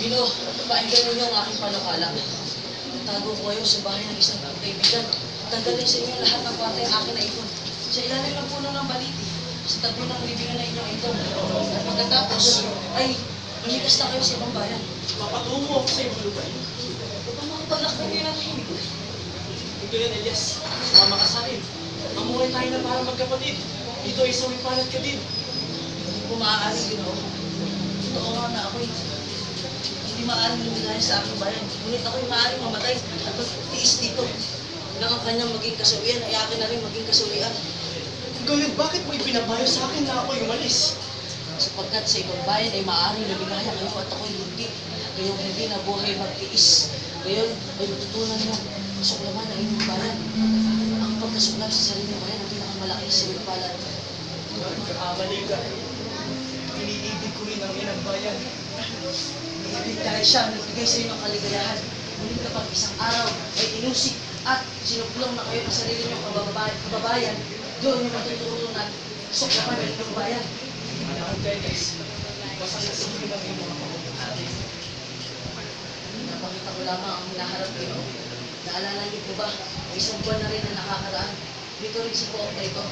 Gino, painggan ninyo ang aking panukala. Tago ko kayo sa bahay ng isang kaibigan. Tanggalin sa inyo lahat ng patay ang akin na ipon. Sa ilalim ng puno ng baliti, sa tabi ng libingan na inyong ito. At pagkatapos, ay lumikas na kayo sa ibang bayan. Mapatungo ako sa iyong lugar. Upang makapaglakbay kayo ng tahimik. Ito yan, Elias. Sumama ka sa akin. Mamuhay tayo na parang magkapatid. Ito ay isang ipalat ka din. Hindi ko maaaring Ginoo. Totoo nga na ako'y hindi maaaring lumilayan sa aking bayan. Ngunit ako'y maaaring mamatay at magtiis dito. Nang ang kanyang maging kasulian ay akin na rin maging kasulian. Ngayon, bakit mo ipinabayo sa akin na ako'y umalis? Sapagkat sa ibang bayan ay maaaring lumigaya kayo at ako'y hindi. Gayong hindi na buhay magtiis. Gayon ay matutunan mo suklaman ang inyong bayan. Ang pagkasuklam sa sariling bayan ang pinakamalaki sa inyong palad. Nagkakamali ka. Iniibig ko rin ang inang bayan. Ibig dahil siya nagbigay sa inyo ng kaligayahan. Ngunit kapag isang araw ay inusik at sinuplong na kayo ng sarili niyong kababayan, doon yung matutunan suklaman ang inyong bayan. Ang Dennis, masakit sa akin ang iyong mga pagkakas. Napakita ko lamang ang hinaharap ko. Naalala niyo po ba, may isang buwan na rin na nakakaraan. Dito rin sa buong na ito.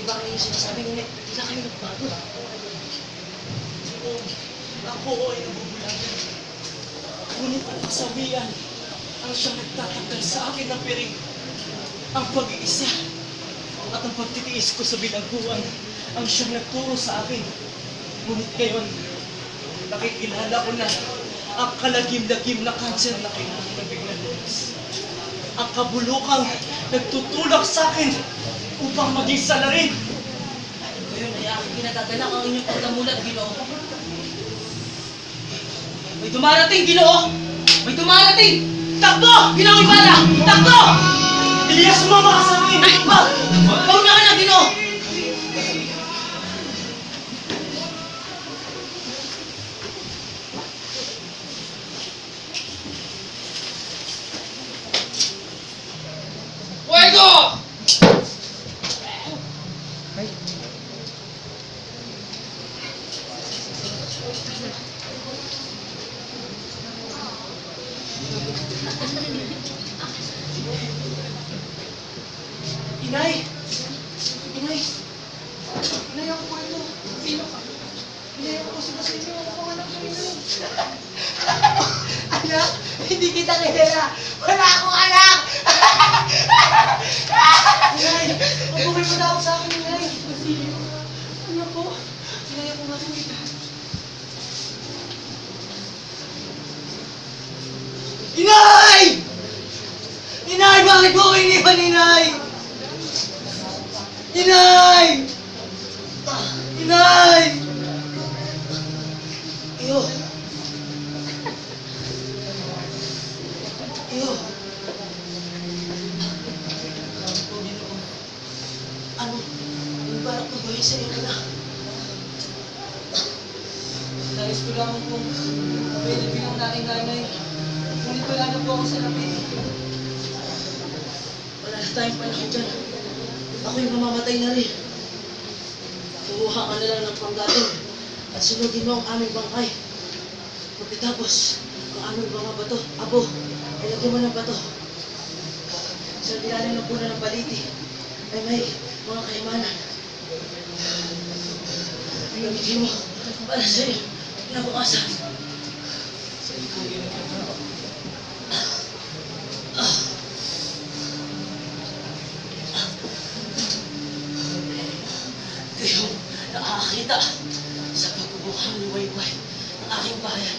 Iba ang inyong sinasabi, ngunit tila kayo nagbago. Ako ay nabubulagan. Ngunit ang kasabihan ang siyang nagtatanggal sa akin ng piring. Ang pag-iisa at ang pagtitiis ko sa bilangguan ang siyang nagturo sa akin. Ngunit ngayon, nakikilala ko na ang kalagim-lagim na kanser na kailangan ng biglang lumas. Ang kabulukang nagtutulak sa akin upang maging salarin. Ngayon ay aking kinagaganak ang inyong pagkamulat, Ginoo. May dumarating, Ginoo! May dumarating! Takbo! Ginoong Ibarra! Takbo! Elias, sumama ka sa akin! Pauna ka na, Ginoo! Fuego! Inay! Inay! Inay, ako po ito. Sino ka? Inay, ako po si Basilio. Ako po anak ng inyo. Anak, hindi kita kilala. Wala akong anak. Inay! Mabuhay mo na ako sa akin, Inay. Basilio. Anak ko. Inay, ako nga kita. Inay! Inay, bakit mo ko iniwan, Inay? Inay! Inay! Iyo. Iyo. Ano? Yung balak ko gawin sa iyo na? Nais ko lamang kung pwede bilang nating nanay. Ngunit wala na po ako sa labi. Wala na tayong panahon dyan. Ako'y mamamatay na rin. Kumuha ka na lang ng panggaling at sunugin mo ang aming bangkay. Pagkatapos, ang aming mga bato, abo, ay lagyan mo ng bato. Sa ilalim ng puno ng baliti ay may mga kaimanan. Gamitin mo para sa iyo nabukasan. Kayong nakakakita sa pagbubukhang luwayway ng aking bayan.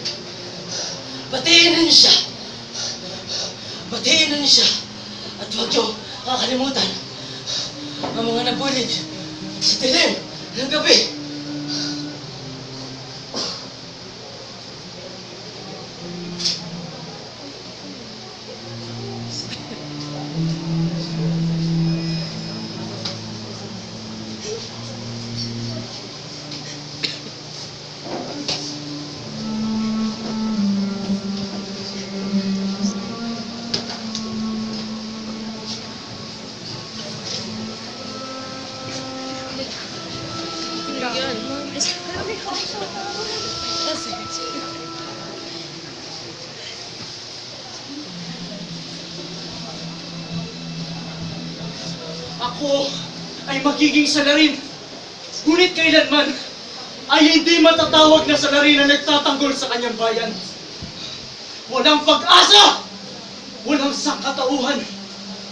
Batiin ninyo siya! Batiin ninyo siya! At huwag niyo kakalimutan ang mga nabulid sa dilim ng gabi. Ako ay magiging salarin. Ngunit kailanman ay hindi matatawag na salarin na nagtatanggol sa kanyang bayan. Walang pag-asa, walang sangkatauhan,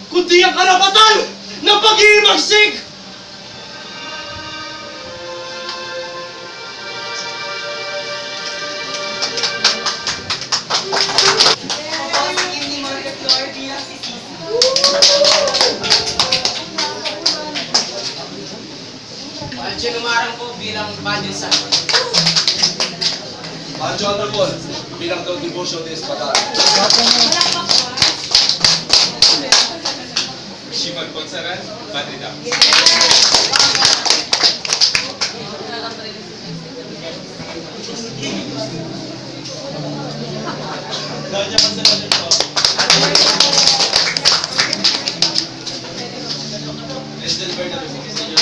kundi ang karapatan ng pag-iimagsig. Papasagin ni Margaret Flor bilang si Sisi. Pancho Numarang po bilang Padinsan. Pancho Andrepol, bilang Don Tiburcio de Espadar. Shimon Ponsaran, Padre Dam. Danya ka sa lalim po. President Bernardo Castillo.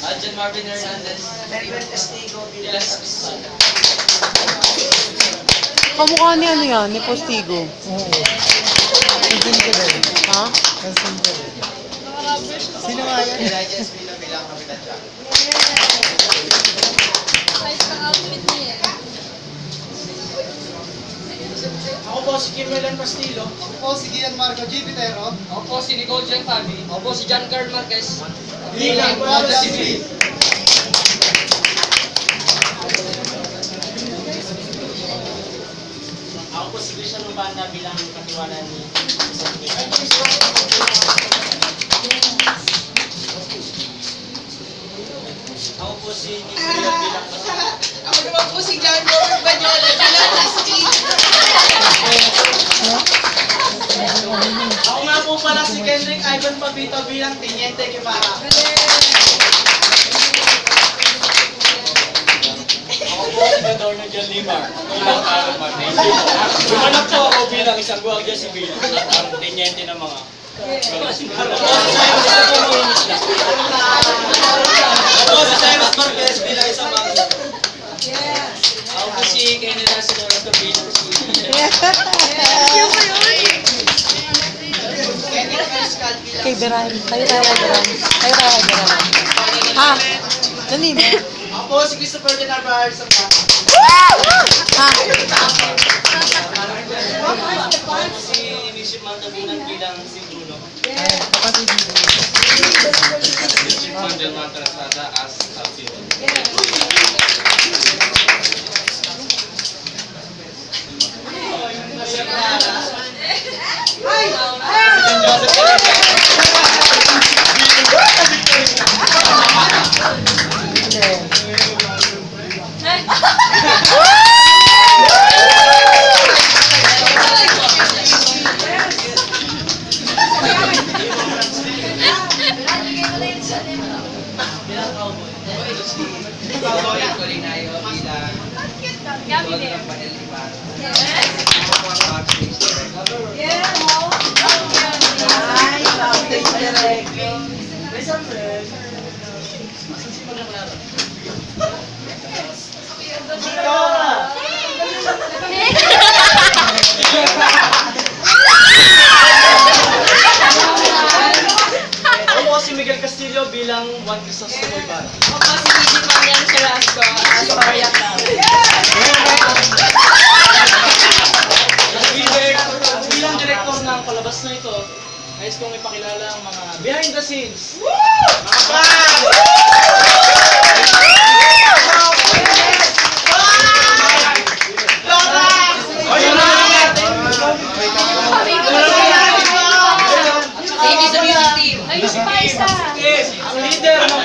Adjan Marvin Hernandez. Kamukha ni ano yan, ni Postigo. Ha? Sino nga yan? Elijah Espino bilang Kapitan Jack. Ako po si Kimelan Castillo. Ako po si Gian Marco G. Pitero. Ako po si Nicole Jen Fabi. Ako po si John Carl Marquez. Bilang Guardia Civil. Ako po si Christian Rubanda bilang katiwala ni Ako po si Nicolas bilang Ako naman po si John Robert Banyola bilang Christine. Ako nga po pala si Kendrick Ivan Papito bilang Teniente Guevara. Ako po si Adorno John Limar. Bilang Araman. Gumanap po ako bilang isang Guardia Civil. Ang tenyente ng mga Ako si Cyrus Marquez bilang isang mga Ako po si Kenny Nasidoro bilang si Kay Beran. Kayo tayo kay Beran. Kayo tayo kay Beran. Ha? Dali mo. Ako po si Christopher de Narvaez sa Ha? si Bishop Mantabunan bilang si Bruno. Kapatid dito. Bishop Mandel Mantrasada as Alcino. Ako po si Miguel Castillo bilang Juan Crisostomo Ibarra. Ako po si Gigi Marian Carrasco. Bilang direktor ng palabas na ito, nais kong ipakilala ang mga behind the scenes. Thank you sa music team. Ay, si Paisa. Ang leader ng